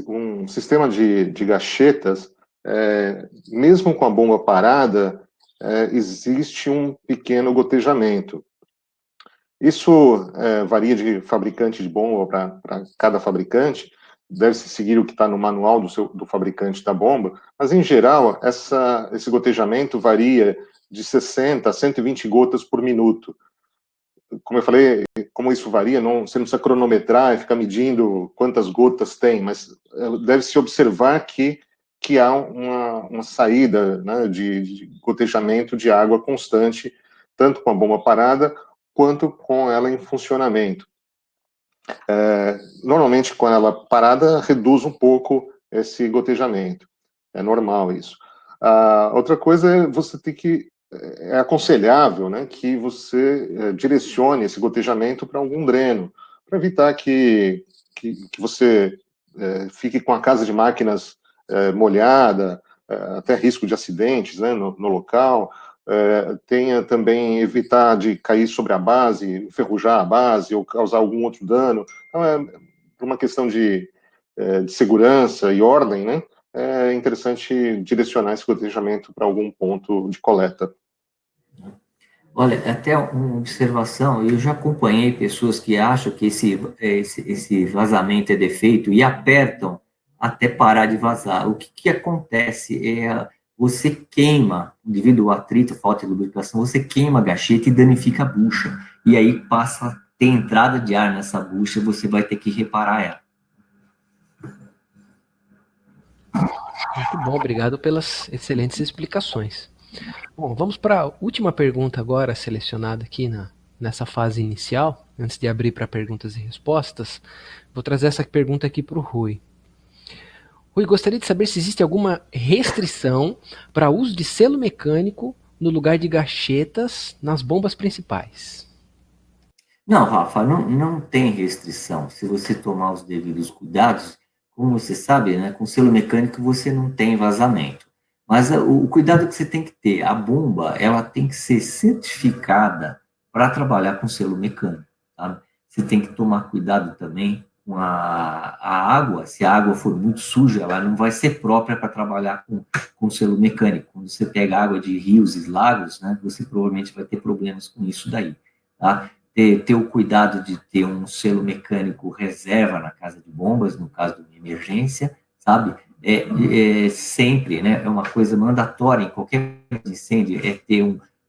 Um sistema de gachetas, mesmo com a bomba parada, existe um pequeno gotejamento. Isso varia de fabricante de bomba para cada fabricante, deve-se seguir o que está no manual do fabricante da bomba, mas, em geral, esse gotejamento varia de 60 a 120 gotas por minuto. Como eu falei, como isso varia, você não precisa cronometrar e ficar medindo quantas gotas tem, mas deve-se observar que há uma saída, né, de gotejamento de água constante, tanto com a bomba parada quanto com ela em funcionamento. Normalmente, com ela parada, reduz um pouco esse gotejamento. É normal isso. Outra coisa é você ter que... É aconselhável, né, que você direcione esse gotejamento para algum dreno, para evitar que você fique com a casa de máquinas molhada, até risco de acidentes, né, no local. Tenha também evitar de cair sobre a base, enferrujar a base ou causar algum outro dano. Então, por uma questão de segurança e ordem, né, é interessante direcionar esse gotejamento para algum ponto de coleta. Olha, até uma observação, eu já acompanhei pessoas que acham que esse vazamento é defeito e apertam até parar de vazar. O que acontece é você queima, devido ao atrito, falta de lubrificação, você queima a gacheta e danifica a bucha. E aí passa a ter entrada de ar nessa bucha, você vai ter que reparar ela. Muito bom, obrigado pelas excelentes explicações. Bom, vamos para a última pergunta agora selecionada aqui nessa fase inicial, antes de abrir para perguntas e respostas. Vou trazer essa pergunta aqui para o Rui. Rui, gostaria de saber se existe alguma restrição para uso de selo mecânico no lugar de gachetas nas bombas principais. Não, Rafa, não tem restrição. Se você tomar os devidos cuidados, como você sabe, né, com selo mecânico você não tem vazamento. Mas o cuidado que você tem que ter, a bomba, ela tem que ser certificada para trabalhar com selo mecânico, sabe? Você tem que tomar cuidado também com a água. Se a água for muito suja, ela não vai ser própria para trabalhar com selo mecânico. Quando você pega água de rios e lagos, né, você provavelmente vai ter problemas com isso daí, tá? Ter o cuidado de ter um selo mecânico reserva na casa de bombas, no caso de uma emergência, sabe? Sempre, né? É uma coisa mandatória em qualquer incêndio, é ter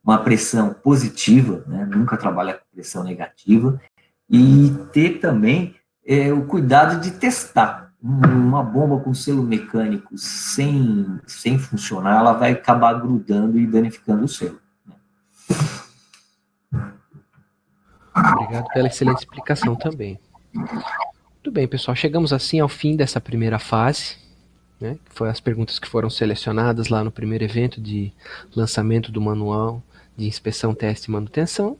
uma pressão positiva, né? Nunca trabalhar com pressão negativa, e ter também o cuidado de testar. Uma bomba com selo mecânico sem funcionar, ela vai acabar grudando e danificando o selo. Obrigado pela excelente explicação também. Muito bem, pessoal, chegamos assim ao fim dessa primeira fase, né, que foi as perguntas que foram selecionadas lá no primeiro evento de lançamento do manual de inspeção, teste e manutenção.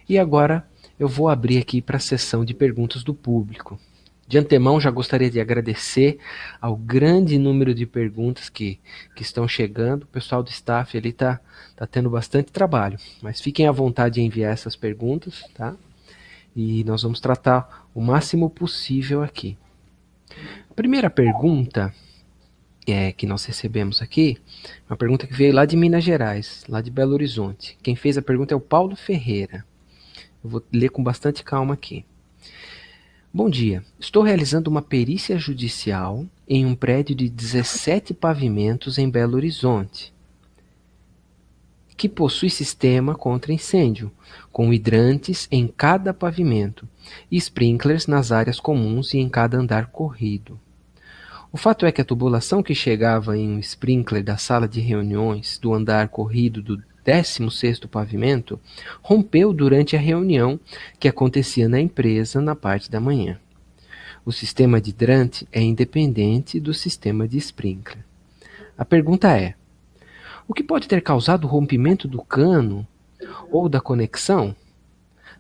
E agora eu vou abrir aqui para a sessão de perguntas do público. De antemão, já gostaria de agradecer ao grande número de perguntas que estão chegando. O pessoal do staff ali está tendo bastante trabalho, mas fiquem à vontade em enviar essas perguntas, tá? E nós vamos tratar o máximo possível aqui. A primeira pergunta que nós recebemos aqui, uma pergunta que veio lá de Minas Gerais, lá de Belo Horizonte. Quem fez a pergunta é o Paulo Ferreira. Eu vou ler com bastante calma aqui. Bom dia, estou realizando uma perícia judicial em um prédio de 17 pavimentos em Belo Horizonte, que possui sistema contra incêndio, com hidrantes em cada pavimento e sprinklers nas áreas comuns e em cada andar corrido. O fato é que a tubulação que chegava em um sprinkler da sala de reuniões do andar corrido do 16º pavimento rompeu durante a reunião que acontecia na empresa na parte da manhã. O sistema de hidrante é independente do sistema de sprinkler. A pergunta é: o que pode ter causado o rompimento do cano ou da conexão?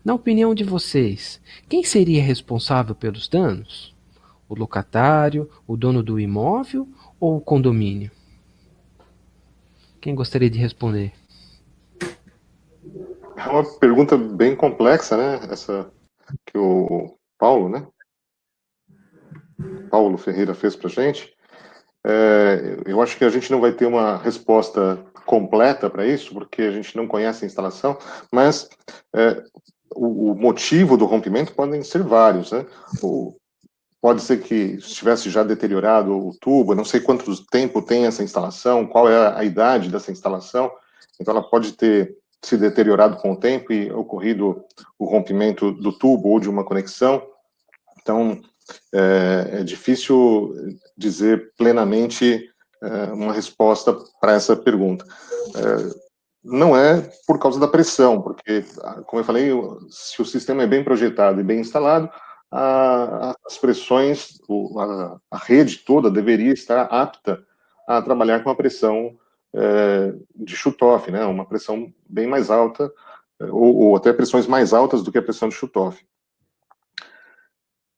Na opinião de vocês, quem seria responsável pelos danos? O locatário, o dono do imóvel ou o condomínio? Quem gostaria de responder? É uma pergunta bem complexa, né? Essa que o Paulo, né? Paulo Ferreira fez para a gente. Eu acho que a gente não vai ter uma resposta completa para isso, porque a gente não conhece a instalação, mas o motivo do rompimento podem ser vários, né? Pode ser que estivesse já deteriorado o tubo, não sei quanto tempo tem essa instalação, qual é a idade dessa instalação, então ela pode ter se deteriorado com o tempo e ocorrido o rompimento do tubo ou de uma conexão. Então, é difícil dizer plenamente uma resposta para essa pergunta. não é por causa da pressão, porque, como eu falei, se o sistema é bem projetado e bem instalado, as pressões, a rede toda deveria estar apta a trabalhar com a pressão de Schutoff, né? Uma pressão bem mais alta, ou até pressões mais altas do que a pressão de Schutoff.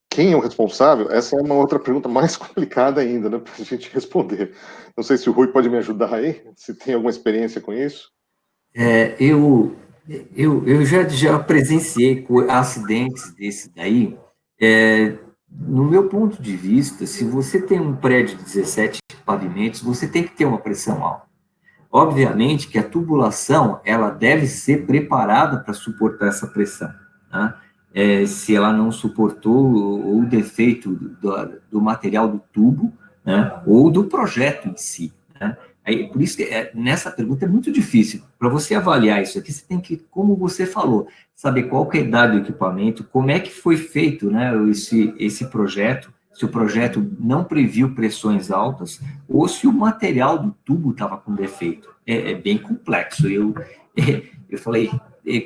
Quem é o responsável? Essa é uma outra pergunta mais complicada ainda, né, para a gente responder. Não sei se o Rui pode me ajudar aí, se tem alguma experiência com isso. Eu já presenciei acidentes desse daí. No meu ponto de vista, se você tem um prédio de 17 pavimentos, você tem que ter uma pressão alta. Obviamente que a tubulação ela deve ser preparada para suportar essa pressão. Né? Se ela não suportou o defeito do material do tubo, né? Ou do projeto em si. Né? Por isso que nessa pergunta é muito difícil. Para você avaliar isso aqui, você tem que, como você falou, saber qual que é a idade do equipamento, como é que foi feito, né, esse projeto, se o projeto não previu pressões altas, ou se o material do tubo estava com defeito. É bem complexo. Eu falei,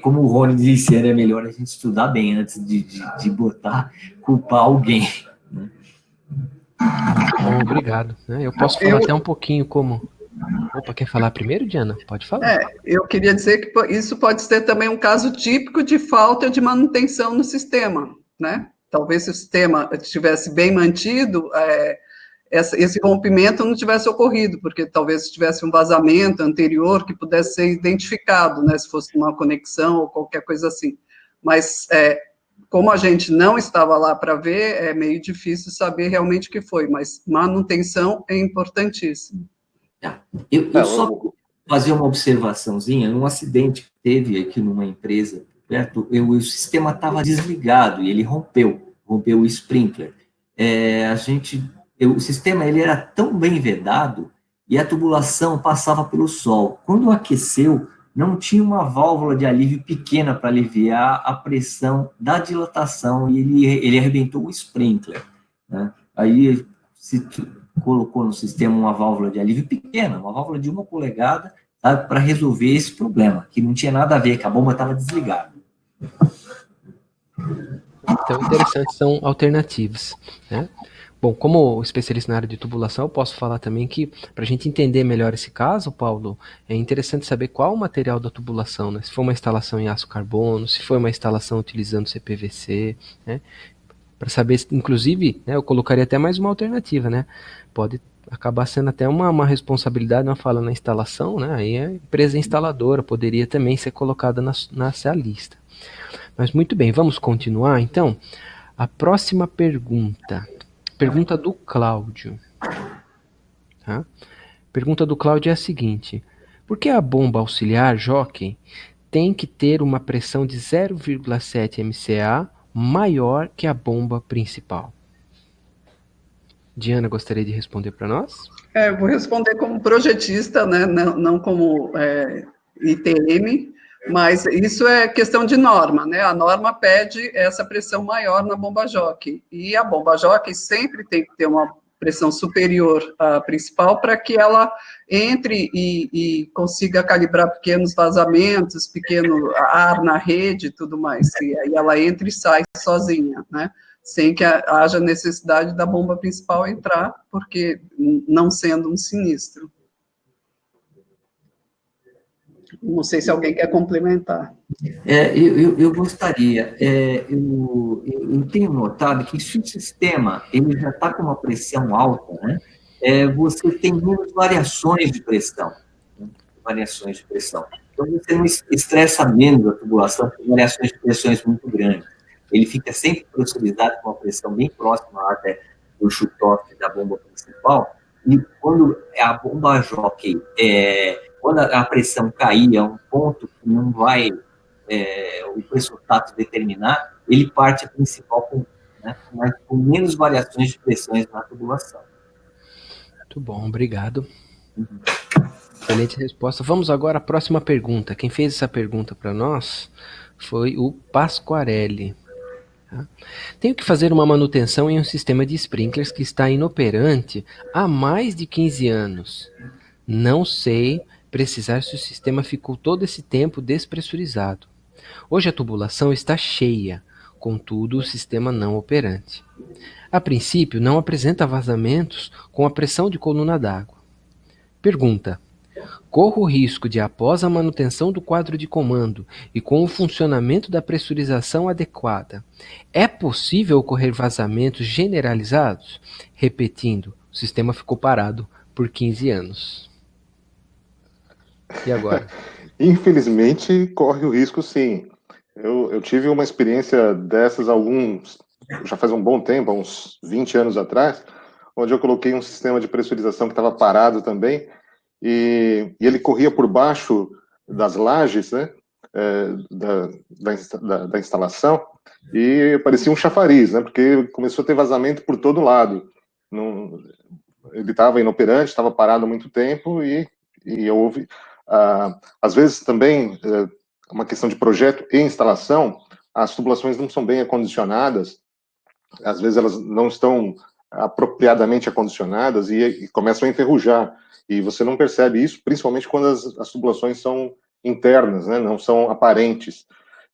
como o Rony disse, é melhor a gente estudar bem antes de culpar alguém. Né? Bom, obrigado. Eu posso falar até um pouquinho como... Opa, quer falar primeiro, Diana? Pode falar. Eu queria dizer que isso pode ser também um caso típico de falta de manutenção no sistema, né? Talvez se o sistema estivesse bem mantido, esse rompimento não tivesse ocorrido, porque talvez tivesse um vazamento anterior que pudesse ser identificado, né? Se fosse uma conexão ou qualquer coisa assim. Mas, como a gente não estava lá para ver, é meio difícil saber realmente o que foi, mas manutenção é importantíssimo. Eu só fazer uma observaçãozinha, num acidente que teve aqui numa empresa, perto, o sistema estava desligado e ele rompeu o sprinkler. O sistema ele era tão bem vedado e a tubulação passava pelo sol. Quando aqueceu, não tinha uma válvula de alívio pequena para aliviar a pressão da dilatação e ele arrebentou o sprinkler. Né? Aí se colocou no sistema uma válvula de alívio pequena, uma válvula de 1 polegada, para resolver esse problema, que não tinha nada a ver, que a bomba estava desligada. Então, interessante, são alternativas, né? Bom, como especialista na área de tubulação, eu posso falar também que, para a gente entender melhor esse caso, Paulo, é interessante saber qual o material da tubulação, né? Se foi uma instalação em aço carbono, se foi uma instalação utilizando CPVC, né? Para saber, inclusive, né, eu colocaria até mais uma alternativa, né? Pode acabar sendo até uma responsabilidade, não fala na instalação, né? Aí a empresa instaladora poderia também ser colocada nessa lista. Mas muito bem, vamos continuar então. A próxima pergunta do Cláudio. Tá? Pergunta do Cláudio é a seguinte: por que a bomba auxiliar Jockey tem que ter uma pressão de 0,7 MCA maior que a bomba principal? Diana, gostaria de responder para nós? Eu vou responder como projetista, né, não como ITM, mas isso é questão de norma, né? A norma pede essa pressão maior na bomba Jockey, e a bomba Jockey sempre tem que ter uma pressão superior à principal para que ela entre e consiga calibrar pequenos vazamentos, pequeno ar na rede e tudo mais, e aí ela entra e sai sozinha, né? Sem que haja necessidade da bomba principal entrar, porque não sendo um sinistro. Não sei se alguém quer complementar. Eu gostaria. Eu tenho notado que se o sistema ele já está com uma pressão alta, né, você tem menos variações de pressão. Né, Então, você não estressa menos a tubulação com variações de pressões muito grandes. Ele fica sempre pressurizado com uma pressão bem próxima até do Schutoff da bomba principal, e quando a bomba Jockey, quando a pressão cair a um ponto que não vai o pressotato determinar, ele parte a principal, né, mas com menos variações de pressões na tubulação. Muito bom, obrigado. Excelente resposta. Vamos agora à próxima pergunta. Quem fez essa pergunta para nós foi o Pasquarelli. Tenho que fazer uma manutenção em um sistema de sprinklers que está inoperante há mais de 15 anos. Não sei precisar se o sistema ficou todo esse tempo despressurizado. Hoje a tubulação está cheia, contudo o sistema não operante. A princípio não apresenta vazamentos com a pressão de coluna d'água. Pergunta: corro o risco de, após a manutenção do quadro de comando e com o funcionamento da pressurização adequada, é possível ocorrer vazamentos generalizados? Repetindo, o sistema ficou parado por 15 anos. E agora? Infelizmente, corre o risco, sim. Eu tive uma experiência dessas já faz um bom tempo, há uns 20 anos atrás, onde eu coloquei um sistema de pressurização que estava parado também, e ele corria por baixo das lajes, né, da instalação, e parecia um chafariz, né, porque começou a ter vazamento por todo lado. Ele estava inoperante, estava parado há muito tempo, e houve, às vezes também, uma questão de projeto e instalação, as tubulações não são bem acondicionadas, às vezes elas não estão apropriadamente acondicionadas e começam a enferrujar. E você não percebe isso, principalmente quando as tubulações são internas, né, não são aparentes.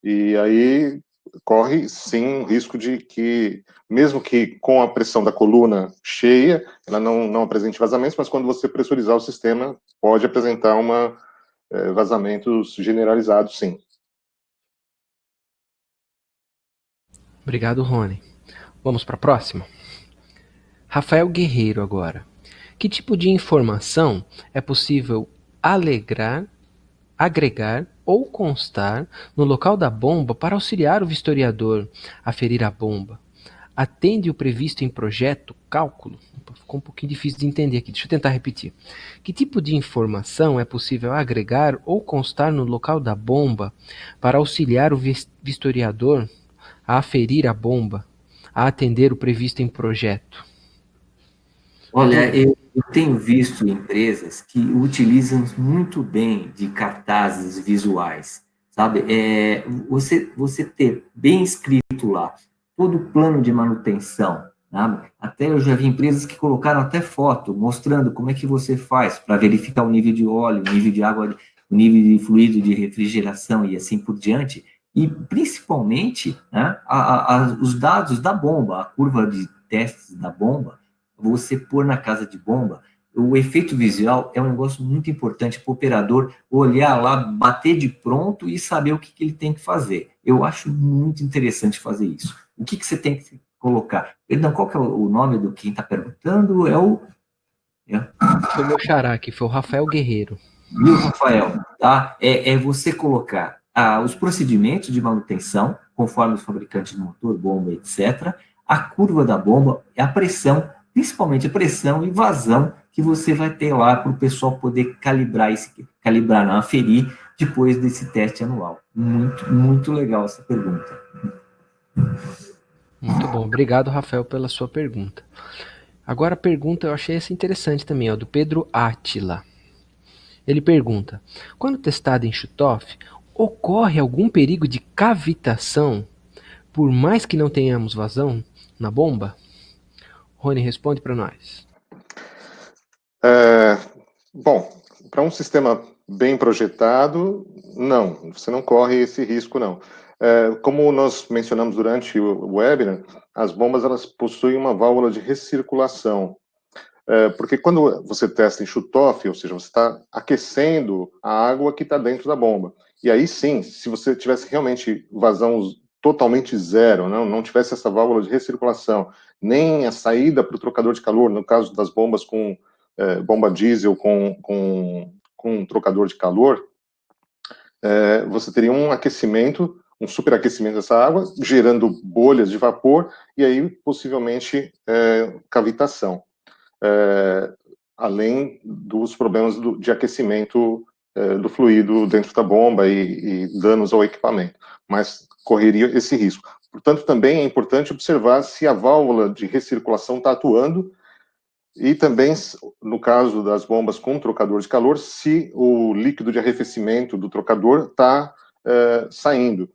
E aí corre, sim, o risco de que, mesmo que com a pressão da coluna cheia, ela não apresente vazamentos, mas quando você pressurizar o sistema, pode apresentar vazamentos generalizados, sim. Obrigado, Rony. Vamos para a próxima? Rafael Guerreiro agora. Que tipo de informação é possível agregar ou constar no local da bomba para auxiliar o vistoriador a aferir a bomba? Atende o previsto em projeto, cálculo? Ficou um pouquinho difícil de entender aqui, deixa eu tentar repetir. Que tipo de informação é possível agregar ou constar no local da bomba para auxiliar o vistoriador a aferir a bomba, a atender o previsto em projeto? Olha, eu tenho visto empresas que utilizam muito bem de cartazes visuais, sabe? Você ter bem escrito lá todo o plano de manutenção, sabe? Até eu já vi empresas que colocaram até foto mostrando como é que você faz para verificar o nível de óleo, o nível de água, o nível de fluido de refrigeração e assim por diante. E principalmente, né, os dados da bomba, a curva de testes da bomba, você pôr na casa de bomba, o efeito visual é um negócio muito importante para o operador olhar lá, bater de pronto e saber o que ele tem que fazer. Eu acho muito interessante fazer isso. O que você tem que colocar? Perdão, qual que é o nome do quem está perguntando? Foi o meu xará aqui, foi o Rafael Guerreiro. Viu, Rafael? Tá? É você colocar os procedimentos de manutenção, conforme os fabricantes de motor, bomba, etc., a curva da bomba, a pressão, principalmente a pressão e vazão que você vai ter lá para o pessoal poder calibrar, não, aferir depois desse teste anual. Muito, muito legal essa pergunta. Muito bom, obrigado, Rafael, pela sua pergunta. Agora a pergunta eu achei essa interessante também, ó, do Pedro Átila. Ele pergunta: quando testado em Chutoff, ocorre algum perigo de cavitação, por mais que não tenhamos vazão na bomba? Rony, responde para nós. Bom, para um sistema bem projetado, não, você não corre esse risco, não. Como nós mencionamos durante o webinar, as bombas elas possuem uma válvula de recirculação, porque quando você testa em shutoff, ou seja, você está aquecendo a água que está dentro da bomba. E aí sim, se você tivesse realmente vazão totalmente zero, não tivesse essa válvula de recirculação, nem a saída para o trocador de calor, no caso das bombas com bomba diesel com um trocador de calor, você teria um aquecimento, um superaquecimento dessa água, gerando bolhas de vapor e aí possivelmente cavitação. Além dos problemas de aquecimento do fluido dentro da bomba e danos ao equipamento, mas correria esse risco. Portanto, também é importante observar se a válvula de recirculação está atuando e também, no caso das bombas com trocador de calor, se o líquido de arrefecimento do trocador está saindo.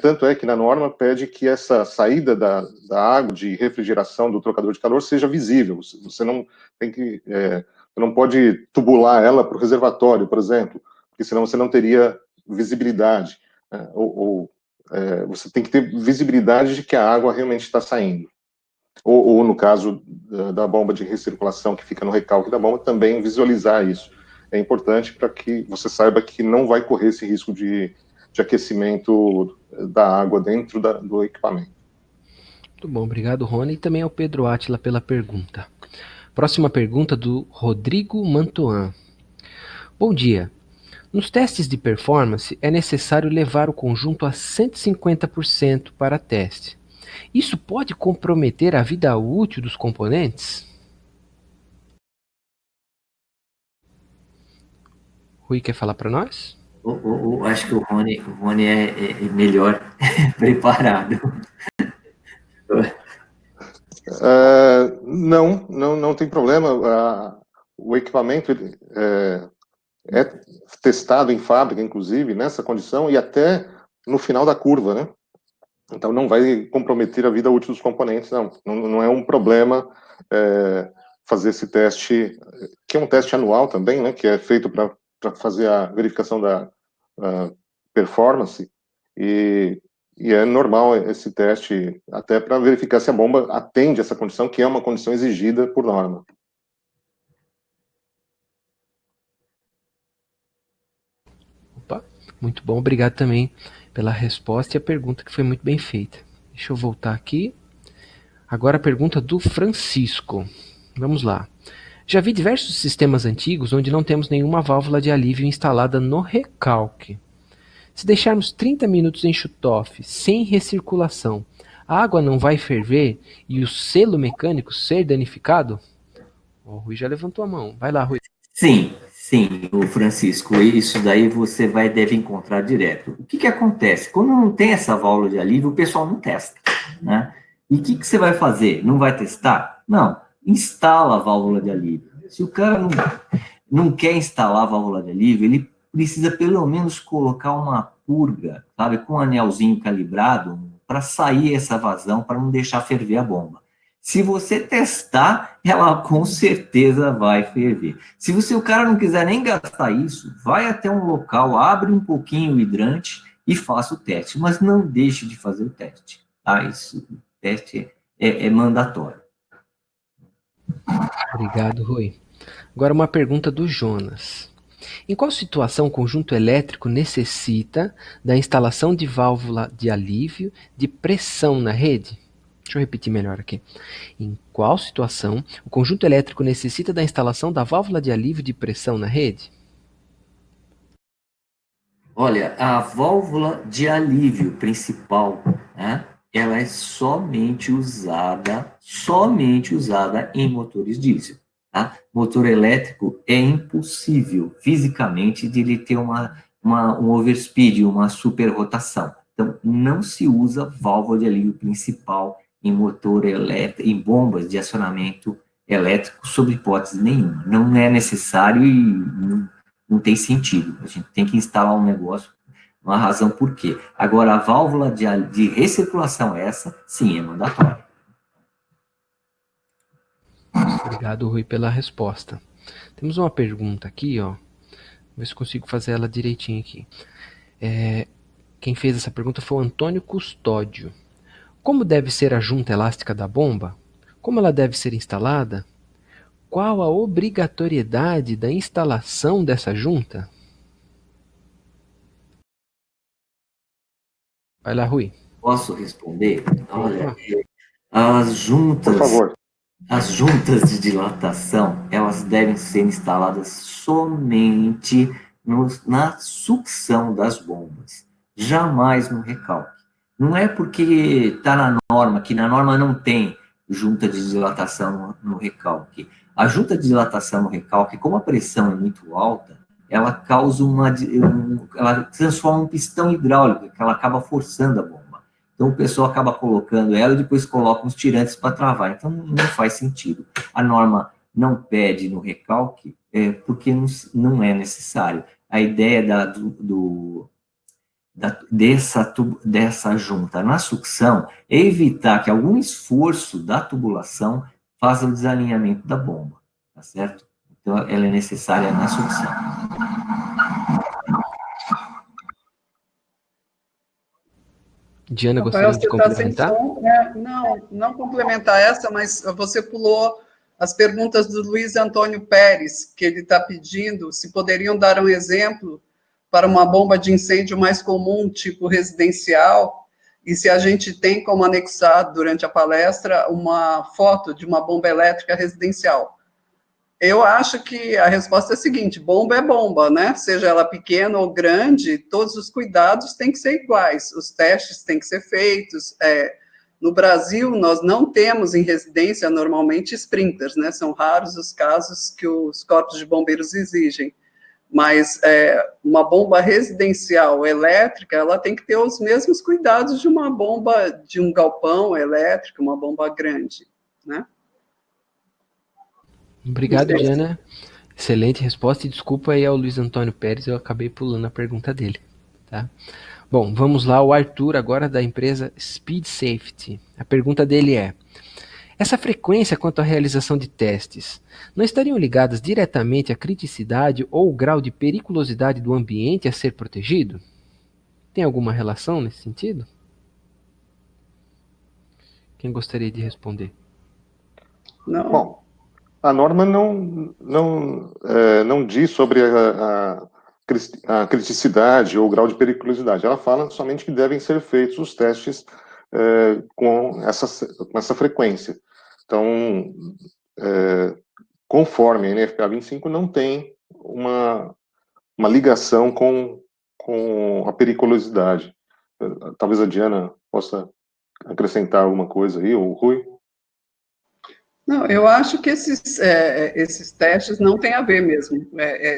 Tanto é que na norma pede que essa saída da água de refrigeração do trocador de calor seja visível. Você não tem que Você não pode tubular ela para o reservatório, por exemplo, porque senão você não teria visibilidade, né? Você tem que ter visibilidade de que a água realmente está saindo. Ou no caso da bomba de recirculação que fica no recalque da bomba, também visualizar isso. É importante para que você saiba que não vai correr esse risco de aquecimento da água dentro do equipamento. Muito bom, obrigado, Rony, e também ao Pedro Átila pela pergunta. Próxima pergunta do Rodrigo Mantoan. Bom dia. Nos testes de performance é necessário levar o conjunto a 150% para teste. Isso pode comprometer a vida útil dos componentes? Rui quer falar para nós? Acho que o Rony é melhor preparado. Não tem problema. O equipamento é testado em fábrica, inclusive, nessa condição, e até no final da curva, né? Então, não vai comprometer a vida útil dos componentes, não. Não é um problema fazer esse teste, que é um teste anual também, né? Que é feito para fazer a verificação da performance, e é normal esse teste, até para verificar se a bomba atende essa condição, que é uma condição exigida por norma. Opa, muito bom, obrigado também pela resposta e a pergunta que foi muito bem feita. Deixa eu voltar aqui. Agora a pergunta do Francisco. Vamos lá. Já vi diversos sistemas antigos onde não temos nenhuma válvula de alívio instalada no recalque. Se deixarmos 30 minutos em shutoff, sem recirculação, a água não vai ferver e o selo mecânico ser danificado? O Rui já levantou a mão. Vai lá, Rui. Sim, o Francisco, isso daí você deve encontrar direto. O que acontece? Quando não tem essa válvula de alívio, o pessoal não testa, né? E o que você vai fazer? Não vai testar? Não, instala a válvula de alívio. Se o cara não quer instalar a válvula de alívio, ele precisa pelo menos colocar uma purga, sabe, com um anelzinho calibrado, para sair essa vazão, para não deixar ferver a bomba. Se você testar, ela com certeza vai ferver. Se o cara não quiser nem gastar isso, vai até um local, abre um pouquinho o hidrante e faça o teste, mas não deixe de fazer o teste, tá? O teste é mandatório. Obrigado, Rui. Agora uma pergunta do Jonas. Em qual situação o conjunto elétrico necessita da instalação de válvula de alívio de pressão na rede? Deixa eu repetir melhor aqui. Em qual situação o conjunto elétrico necessita da instalação da válvula de alívio de pressão na rede? Olha, a válvula de alívio principal, né, ela é somente usada em motores diesel. Tá? Motor elétrico é impossível fisicamente de ele ter um overspeed, uma superrotação. Então, não se usa válvula de alívio principal em motor elétrico, em bombas de acionamento elétrico, sob hipótese nenhuma. Não é necessário e não tem sentido. A gente tem que instalar um negócio, uma razão por quê. Agora, a válvula de recirculação, essa, sim, é mandatória. Obrigado, Rui, pela resposta. Temos uma pergunta aqui, ó. Vou ver se consigo fazer ela direitinho aqui. Quem fez essa pergunta foi o Antônio Custódio. Como deve ser a junta elástica da bomba? Como ela deve ser instalada? Qual a obrigatoriedade da instalação dessa junta? Vai lá, Rui. Posso responder? Olha, as juntas... Por favor. As juntas de dilatação, elas devem ser instaladas somente na sucção das bombas, jamais no recalque. Não é porque está na norma, que na norma não tem junta de dilatação no recalque. A junta de dilatação no recalque, como a pressão é muito alta, ela causa ela transforma um pistão hidráulico, que ela acaba forçando a bomba. Então, o pessoal acaba colocando ela e depois coloca uns tirantes para travar. Então, não faz sentido. A norma não pede no recalque porque não é necessário. A ideia dessa junta na sucção é evitar que algum esforço da tubulação faça o desalinhamento da bomba, tá certo? Então, ela é necessária na sucção. Diana, Rafael, gostaria de você está sem complementar? som, né? Não complementar essa, mas você pulou as perguntas do Luiz Antônio Pérez, que ele está pedindo se poderiam dar um exemplo para uma bomba de incêndio mais comum, tipo residencial, e se a gente tem como anexar durante a palestra uma foto de uma bomba elétrica residencial. Eu acho que a resposta é a seguinte: bomba é bomba, né? Seja ela pequena ou grande, todos os cuidados têm que ser iguais, os testes têm que ser feitos. No Brasil, nós não temos em residência normalmente sprinklers, né? São raros os casos que os corpos de bombeiros exigem. Mas uma bomba residencial elétrica, ela tem que ter os mesmos cuidados de uma bomba de um galpão elétrico, uma bomba grande, né? Obrigado, Diana. Excelente resposta e desculpa aí ao Luiz Antônio Pérez, eu acabei pulando a pergunta dele. Tá? Bom, vamos lá, o Arthur agora da empresa Speed Safety. A pergunta dele é: essa frequência quanto à realização de testes não estariam ligadas diretamente à criticidade ou grau de periculosidade do ambiente a ser protegido? Tem alguma relação nesse sentido? Quem gostaria de responder? Não. Bom, a norma não diz sobre a criticidade ou o grau de periculosidade. Ela fala somente que devem ser feitos os testes com essa frequência. Então, conforme a NFPA 25, não tem uma ligação com a periculosidade. Talvez a Diana possa acrescentar alguma coisa aí, ou o Rui. Não, eu acho que esses testes não têm a ver mesmo.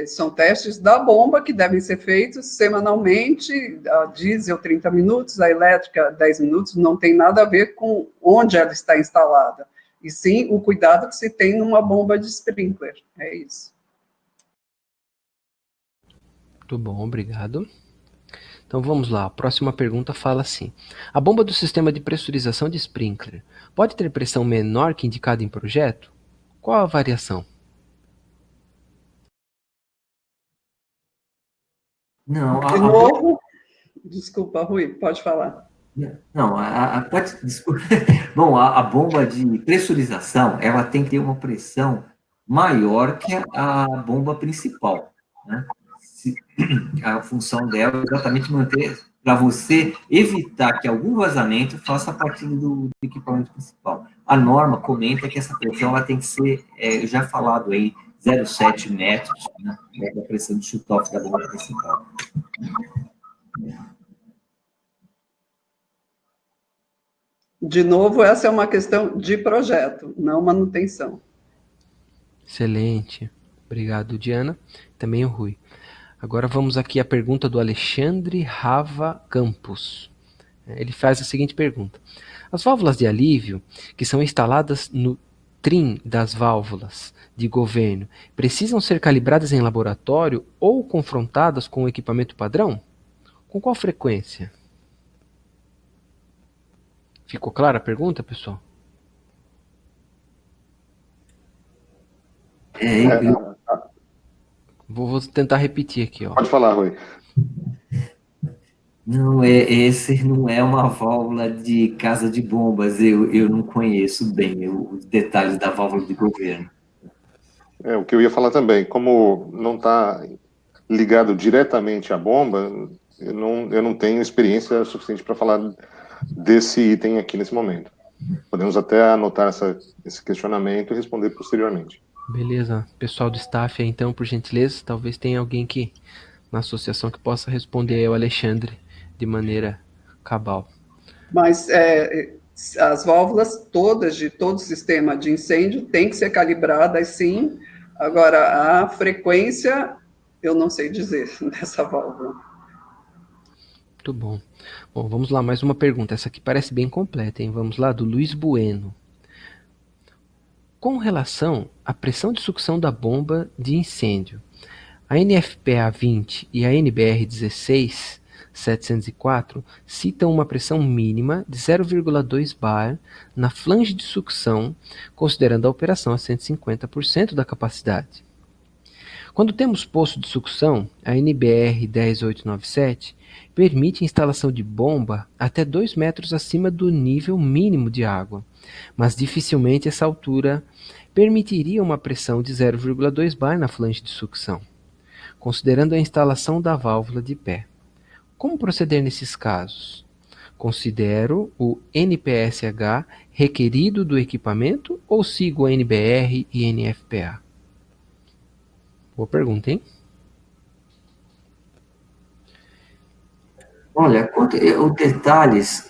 São testes da bomba que devem ser feitos semanalmente, a diesel 30 minutos, a elétrica 10 minutos, não tem nada a ver com onde ela está instalada, e sim o cuidado que se tem numa bomba de sprinkler, é isso. Muito bom, obrigado. Então vamos lá, a próxima pergunta fala assim: a bomba do sistema de pressurização de sprinkler pode ter pressão menor que indicado em projeto? Qual a variação? Não, De novo, desculpa, Rui, pode falar. Não, desculpa. Bom, a bomba de pressurização, ela tem que ter uma pressão maior que a bomba principal, né? A função dela é exatamente manter, para você evitar que algum vazamento faça parte do equipamento principal. A norma comenta que essa pressão ela tem que ser, já falado aí, 0,7 metros, né? É a pressão de shutoff da bomba principal. De novo, essa é uma questão de projeto, não manutenção. Excelente. Obrigado, Diana. Também o Rui. Agora vamos aqui à pergunta do Alexandre Rava Campos. Ele faz a seguinte pergunta: as válvulas de alívio que são instaladas no trim das válvulas de governo precisam ser calibradas em laboratório ou confrontadas com o equipamento padrão? Com qual frequência? Ficou clara a pergunta, pessoal? Vou tentar repetir aqui, ó. Pode falar, Rui. Não, esse não é uma válvula de casa de bombas, eu não conheço bem os detalhes da válvula de governo. O que eu ia falar também, como não está ligado diretamente à bomba, eu não tenho experiência suficiente para falar desse item aqui nesse momento. Podemos até anotar esse questionamento e responder posteriormente. Beleza. Pessoal do staff aí, então, por gentileza, talvez tenha alguém que na associação que possa responder aí ao Alexandre de maneira cabal. Mas as válvulas todas, de todo o sistema de incêndio, têm que ser calibradas, sim. Agora, a frequência, eu não sei dizer dessa válvula. Muito bom. Bom, vamos lá, mais uma pergunta. Essa aqui parece bem completa, hein? Vamos lá, do Luiz Bueno. Com relação à pressão de sucção da bomba de incêndio, a NFPA 20 e a NBR 16704 citam uma pressão mínima de 0,2 bar na flange de sucção, considerando a operação a 150% da capacidade. Quando temos poço de sucção, a NBR 10897 permite a instalação de bomba até 2 metros acima do nível mínimo de água, mas dificilmente essa altura permitiria uma pressão de 0,2 bar na flange de sucção, considerando a instalação da válvula de pé. Como proceder nesses casos? Considero o NPSH requerido do equipamento ou sigo a NBR e NFPA? Boa pergunta, hein? Olha, quanto os detalhes,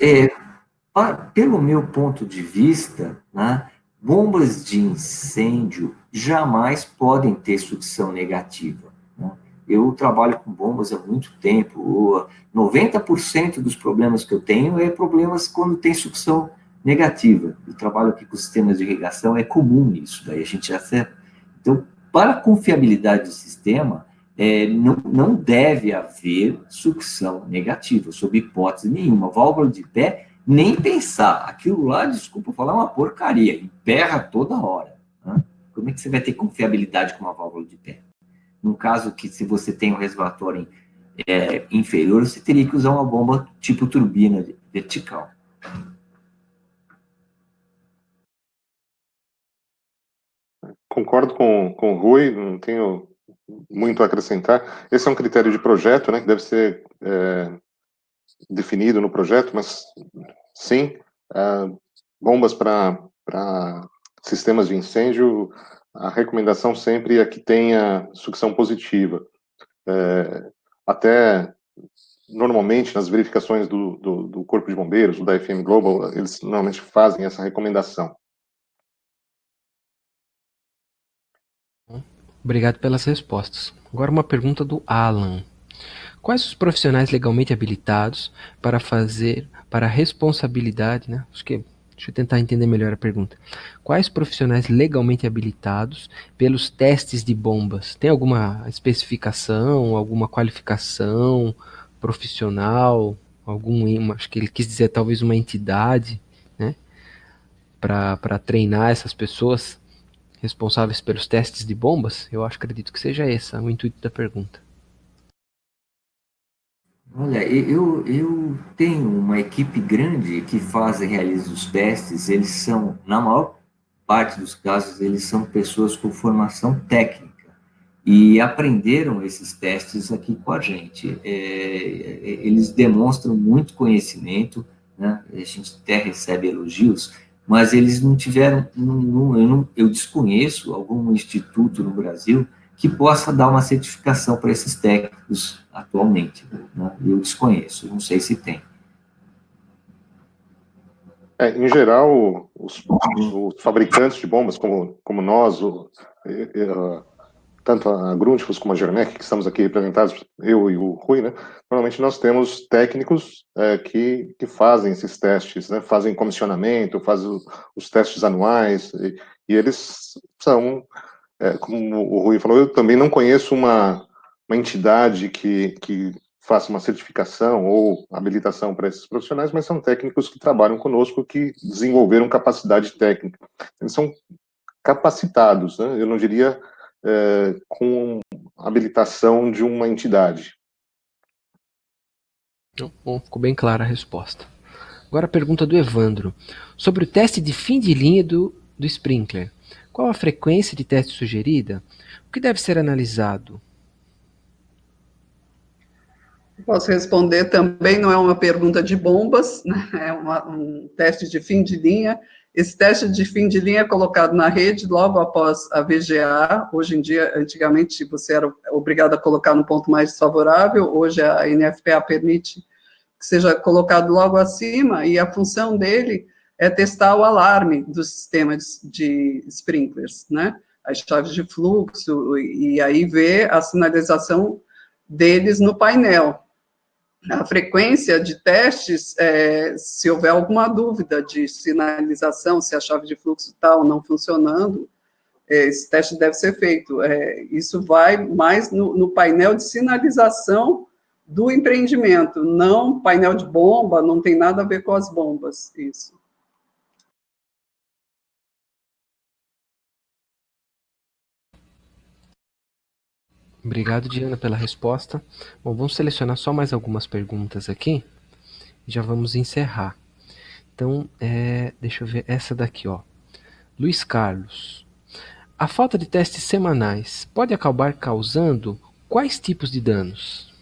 pelo meu ponto de vista, né, bombas de incêndio jamais podem ter sucção negativa. Né? Eu trabalho com bombas há muito tempo. 90% dos problemas que eu tenho é problemas quando tem sucção negativa. Eu trabalho aqui com sistemas de irrigação, é comum isso, daí a gente já sabe. Então, para a confiabilidade do sistema, não deve haver sucção negativa, sob hipótese nenhuma. Válvula de pé, nem pensar. Aquilo lá, desculpa falar, é uma porcaria. Emperra toda hora. Né? Como é que você vai ter confiabilidade com uma válvula de pé? No caso que, se você tem um reservatório inferior, você teria que usar uma bomba tipo turbina vertical. Concordo com o Rui, não tenho muito a acrescentar. Esse é um critério de projeto, né, que deve ser definido no projeto, mas sim, bombas para sistemas de incêndio, a recomendação sempre é que tenha sucção positiva. Até normalmente nas verificações do Corpo de Bombeiros, da FM Global, eles normalmente fazem essa recomendação. Obrigado pelas respostas. Agora uma pergunta do Alan. Quais os profissionais legalmente habilitados para a responsabilidade, né? Deixa eu tentar entender melhor a pergunta. Quais profissionais legalmente habilitados pelos testes de bombas? Tem alguma especificação, alguma qualificação profissional, acho que ele quis dizer talvez uma entidade, né? Para treinar essas pessoas responsáveis pelos testes de bombas? Acredito que seja esse o intuito da pergunta. Olha, eu tenho uma equipe grande que faz e realiza os testes. Eles são, na maior parte dos casos, eles são pessoas com formação técnica e aprenderam esses testes aqui com a gente. Eles demonstram muito conhecimento, né? A gente até recebe elogios, mas eles não tiveram, eu desconheço algum instituto no Brasil que possa dar uma certificação para esses técnicos atualmente. Né? Eu desconheço, não sei se tem. Em geral, os fabricantes de bombas, como nós, tanto a Grundfos como a Germec, que estamos aqui representados, eu e o Rui, né? Normalmente nós temos técnicos que fazem esses testes, né? Fazem comissionamento, fazem os testes anuais, e eles são, como o Rui falou, eu também não conheço uma entidade que faça uma certificação ou habilitação para esses profissionais, mas são técnicos que trabalham conosco, que desenvolveram capacidade técnica. Eles são capacitados, né? Eu não diria com habilitação de uma entidade. Bom, ficou bem clara a resposta. Agora a pergunta do Evandro. Sobre o teste de fim de linha do sprinkler. Qual a frequência de teste sugerida? O que deve ser analisado? Posso responder também, não é uma pergunta de bombas, né? É um teste de fim de linha. Esse teste de fim de linha é colocado na rede logo após a VGA. Hoje em dia, antigamente, você era obrigado a colocar no ponto mais desfavorável, hoje a NFPA permite que seja colocado logo acima, e a função dele é testar o alarme do sistema de sprinklers, né? As chaves de fluxo, e aí ver a sinalização deles no painel. A frequência de testes, se houver alguma dúvida de sinalização, se a chave de fluxo está ou não funcionando, esse teste deve ser feito. Isso vai mais no painel de sinalização do empreendimento, não painel de bomba, não tem nada a ver com as bombas, isso. Obrigado, Diana, pela resposta. Bom, vamos selecionar só mais algumas perguntas aqui e já vamos encerrar. Então, deixa eu ver essa daqui, ó. Luiz Carlos. A falta de testes semanais pode acabar causando quais tipos de danos?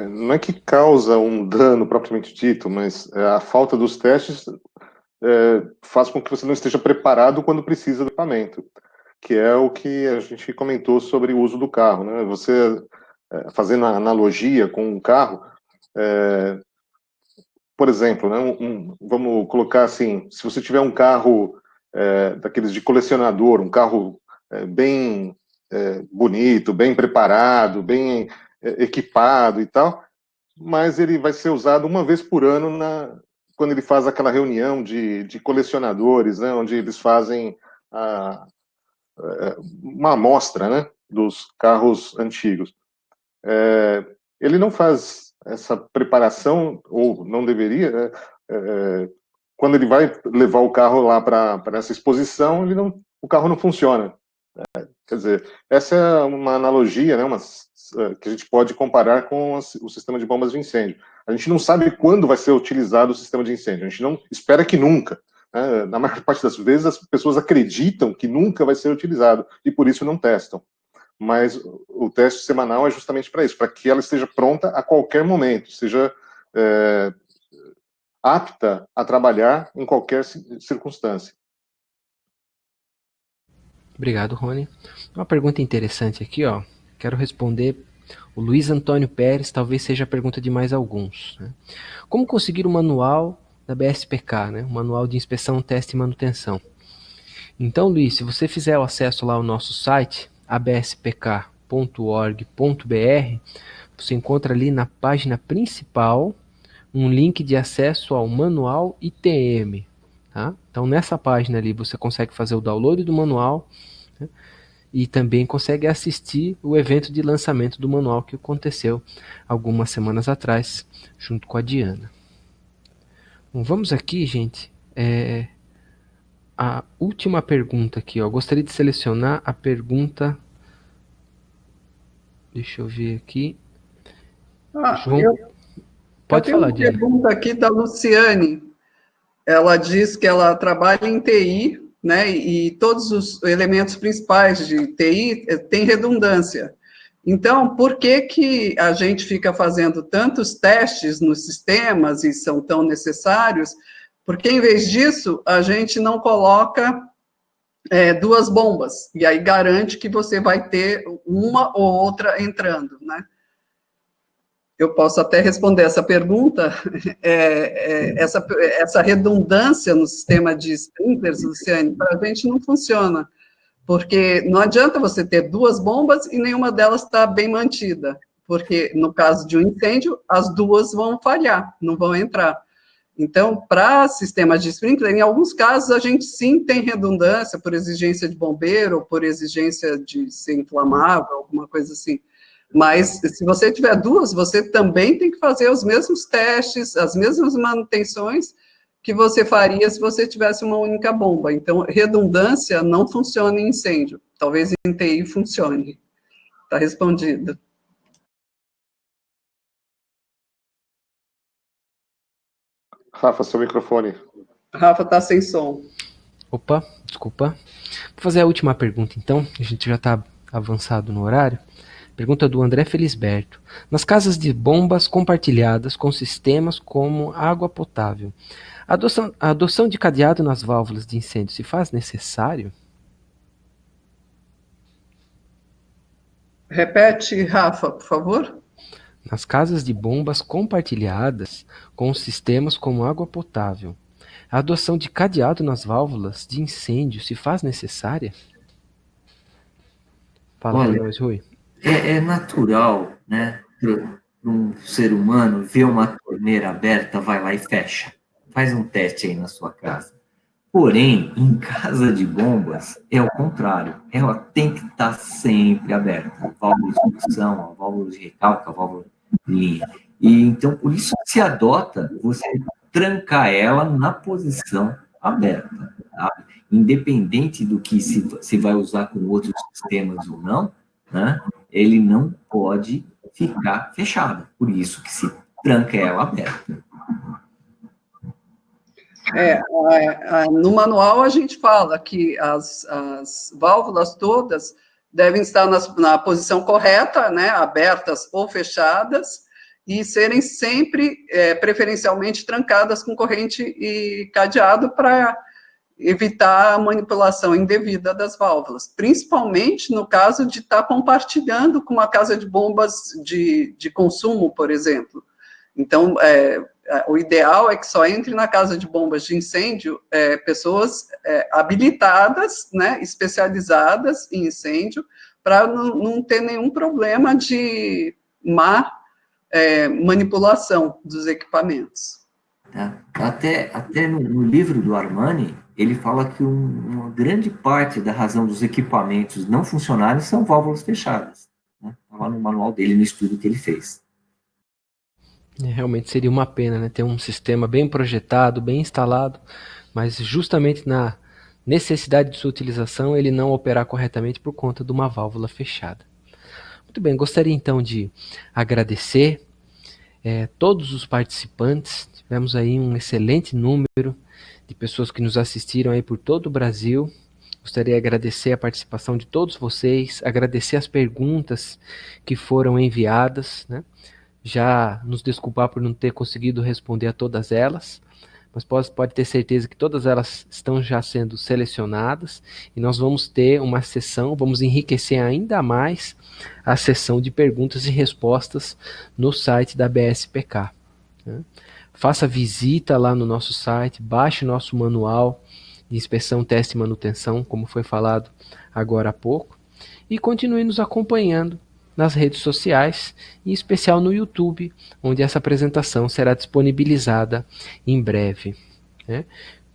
Não é que causa um dano propriamente dito, mas a falta dos testes faz com que você não esteja preparado quando precisa do equipamento, que é o que a gente comentou sobre o uso do carro, né? Você, fazendo a analogia com um carro, por exemplo, né, vamos colocar assim, se você tiver um carro daqueles de colecionador, um carro bem bonito, bem preparado, bem equipado e tal, mas ele vai ser usado uma vez por ano quando ele faz aquela reunião de colecionadores, né, onde eles fazem uma amostra, né, dos carros antigos. Ele não faz essa preparação, ou não deveria, né, quando ele vai levar o carro lá para essa exposição, o carro não funciona. Quer dizer, essa é uma analogia, né, que a gente pode comparar com o sistema de bombas de incêndio. A gente não sabe quando vai ser utilizado o sistema de incêndio, a gente não espera que nunca. Né? Na maior parte das vezes, as pessoas acreditam que nunca vai ser utilizado, e por isso não testam. Mas o teste semanal é justamente para isso, para que ela esteja pronta a qualquer momento, seja apta a trabalhar em qualquer circunstância. Obrigado, Rony. Uma pergunta interessante aqui, ó. Quero responder o Luiz Antônio Pérez, talvez seja a pergunta de mais alguns. Né? Como conseguir o manual da BSPK, né? O manual de inspeção, teste e manutenção? Então, Luiz, se você fizer o acesso lá ao nosso site, abspk.org.br, você encontra ali na página principal um link de acesso ao manual ITM. Tá? Então, nessa página ali, você consegue fazer o download do manual, né? E também consegue assistir o evento de lançamento do manual que aconteceu algumas semanas atrás, junto com a Diana. Bom, vamos aqui, gente, a última pergunta aqui, ó. Gostaria de selecionar a pergunta. Deixa eu ver aqui. João, pode falar, Diana. Eu tenho uma pergunta aqui da Luciane. Ela diz que ela trabalha em TI, né? E todos os elementos principais de TI têm redundância. Então, por que a gente fica fazendo tantos testes nos sistemas e são tão necessários? Porque, em vez disso, a gente não coloca duas bombas, e aí garante que você vai ter uma ou outra entrando, né? Eu posso até responder essa pergunta, essa redundância no sistema de sprinklers, Luciane, para a gente não funciona, porque não adianta você ter duas bombas e nenhuma delas está bem mantida, porque no caso de um incêndio, as duas vão falhar, não vão entrar. Então, para sistemas de sprinkler, em alguns casos, a gente sim tem redundância, por exigência de bombeiro, ou por exigência de ser inflamável, alguma coisa assim. Mas, se você tiver duas, você também tem que fazer os mesmos testes, as mesmas manutenções que você faria se você tivesse uma única bomba. Então, redundância não funciona em incêndio. Talvez em TI funcione. Está respondido. Rafa, seu microfone. Rafa está sem som. Opa, desculpa. Vou fazer a última pergunta, então. A gente já está avançado no horário. Pergunta do André Felisberto. Nas casas de bombas compartilhadas com sistemas como água potável, a adoção de cadeado nas válvulas de incêndio se faz necessário? Repete, Rafa, por favor. Nas casas de bombas compartilhadas com sistemas como água potável, a adoção de cadeado nas válvulas de incêndio se faz necessária? Fala para nós, Rui. É natural, né, para um ser humano ver uma torneira aberta, vai lá e fecha. Faz um teste aí na sua casa. Porém, em casa de bombas, é o contrário. Ela tem que estar sempre aberta. A válvula de indução, a válvula de recalque, a válvula de linha. E, então, por isso se adota você trancar ela na posição aberta. Tá? independente do que se vai usar com outros sistemas ou não, né, ele não pode ficar fechado. Por isso que se tranca ela aberta. No manual a gente fala que as válvulas todas devem estar na posição correta, né, abertas ou fechadas, e serem sempre, preferencialmente, trancadas com corrente e cadeado para evitar a manipulação indevida das válvulas, principalmente no caso de estar compartilhando com uma casa de bombas de consumo, por exemplo. Então, o ideal é que só entre na casa de bombas de incêndio pessoas habilitadas, né, especializadas em incêndio, para não ter nenhum problema de má manipulação dos equipamentos. Até no livro do Armani, ele fala que uma grande parte da razão dos equipamentos não funcionarem são válvulas fechadas. Né? Tá lá no manual dele, no estudo que ele fez. Realmente seria uma pena, né, ter um sistema bem projetado, bem instalado, mas justamente na necessidade de sua utilização ele não operar corretamente por conta de uma válvula fechada. Muito bem, gostaria então de agradecer todos os participantes. Tivemos aí um excelente número de pessoas que nos assistiram aí por todo o Brasil. Gostaria de agradecer a participação de todos vocês, agradecer as perguntas que foram enviadas, né? Já nos desculpar por não ter conseguido responder a todas elas, mas pode ter certeza que todas elas estão já sendo selecionadas e nós vamos ter uma sessão, vamos enriquecer ainda mais a sessão de perguntas e respostas no site da BSPK. Né? Faça visita lá no nosso site, baixe nosso manual de inspeção, teste e manutenção, como foi falado agora há pouco, e continue nos acompanhando nas redes sociais, em especial no YouTube, onde essa apresentação será disponibilizada em breve. Né?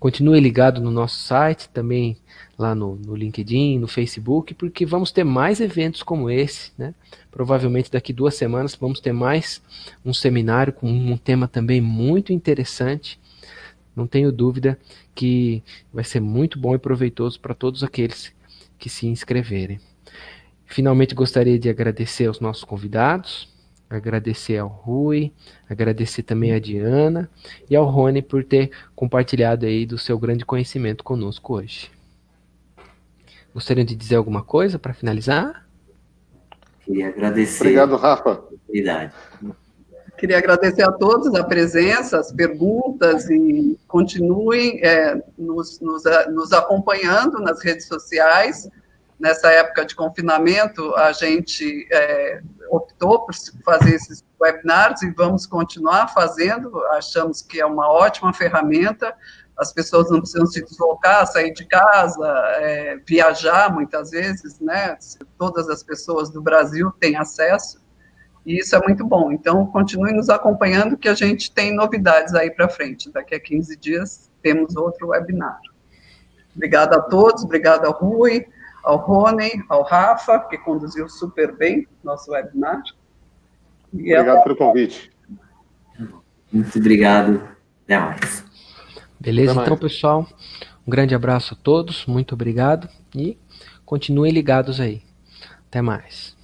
Continue ligado no nosso site, também lá no LinkedIn, no Facebook, porque vamos ter mais eventos como esse. Né? Provavelmente daqui 2 semanas vamos ter mais um seminário com um tema também muito interessante. Não tenho dúvida que vai ser muito bom e proveitoso para todos aqueles que se inscreverem. Finalmente gostaria de agradecer aos nossos convidados, agradecer ao Rui, agradecer também a Diana e ao Rony por ter compartilhado aí do seu grande conhecimento conosco hoje. Gostariam de dizer alguma coisa para finalizar? Queria agradecer. Obrigado, Rafa. Queria agradecer a todos a presença, as perguntas, e continuem nos acompanhando nas redes sociais. Nessa época de confinamento, a gente optou por fazer esses webinars e vamos continuar fazendo. Achamos que é uma ótima ferramenta. As pessoas não precisam se deslocar, sair de casa, viajar muitas vezes, né? Todas as pessoas do Brasil têm acesso, e isso é muito bom. Então, continue nos acompanhando, que a gente tem novidades aí para frente. Daqui a 15 dias temos outro webinar. Obrigada a todos, obrigada ao Rui, ao Rony, ao Rafa, que conduziu super bem nosso webinar. Obrigado pelo convite. Muito obrigado. Até mais. Beleza, Até mais. Então, pessoal, um grande abraço a todos, muito obrigado e continuem ligados aí. Até mais.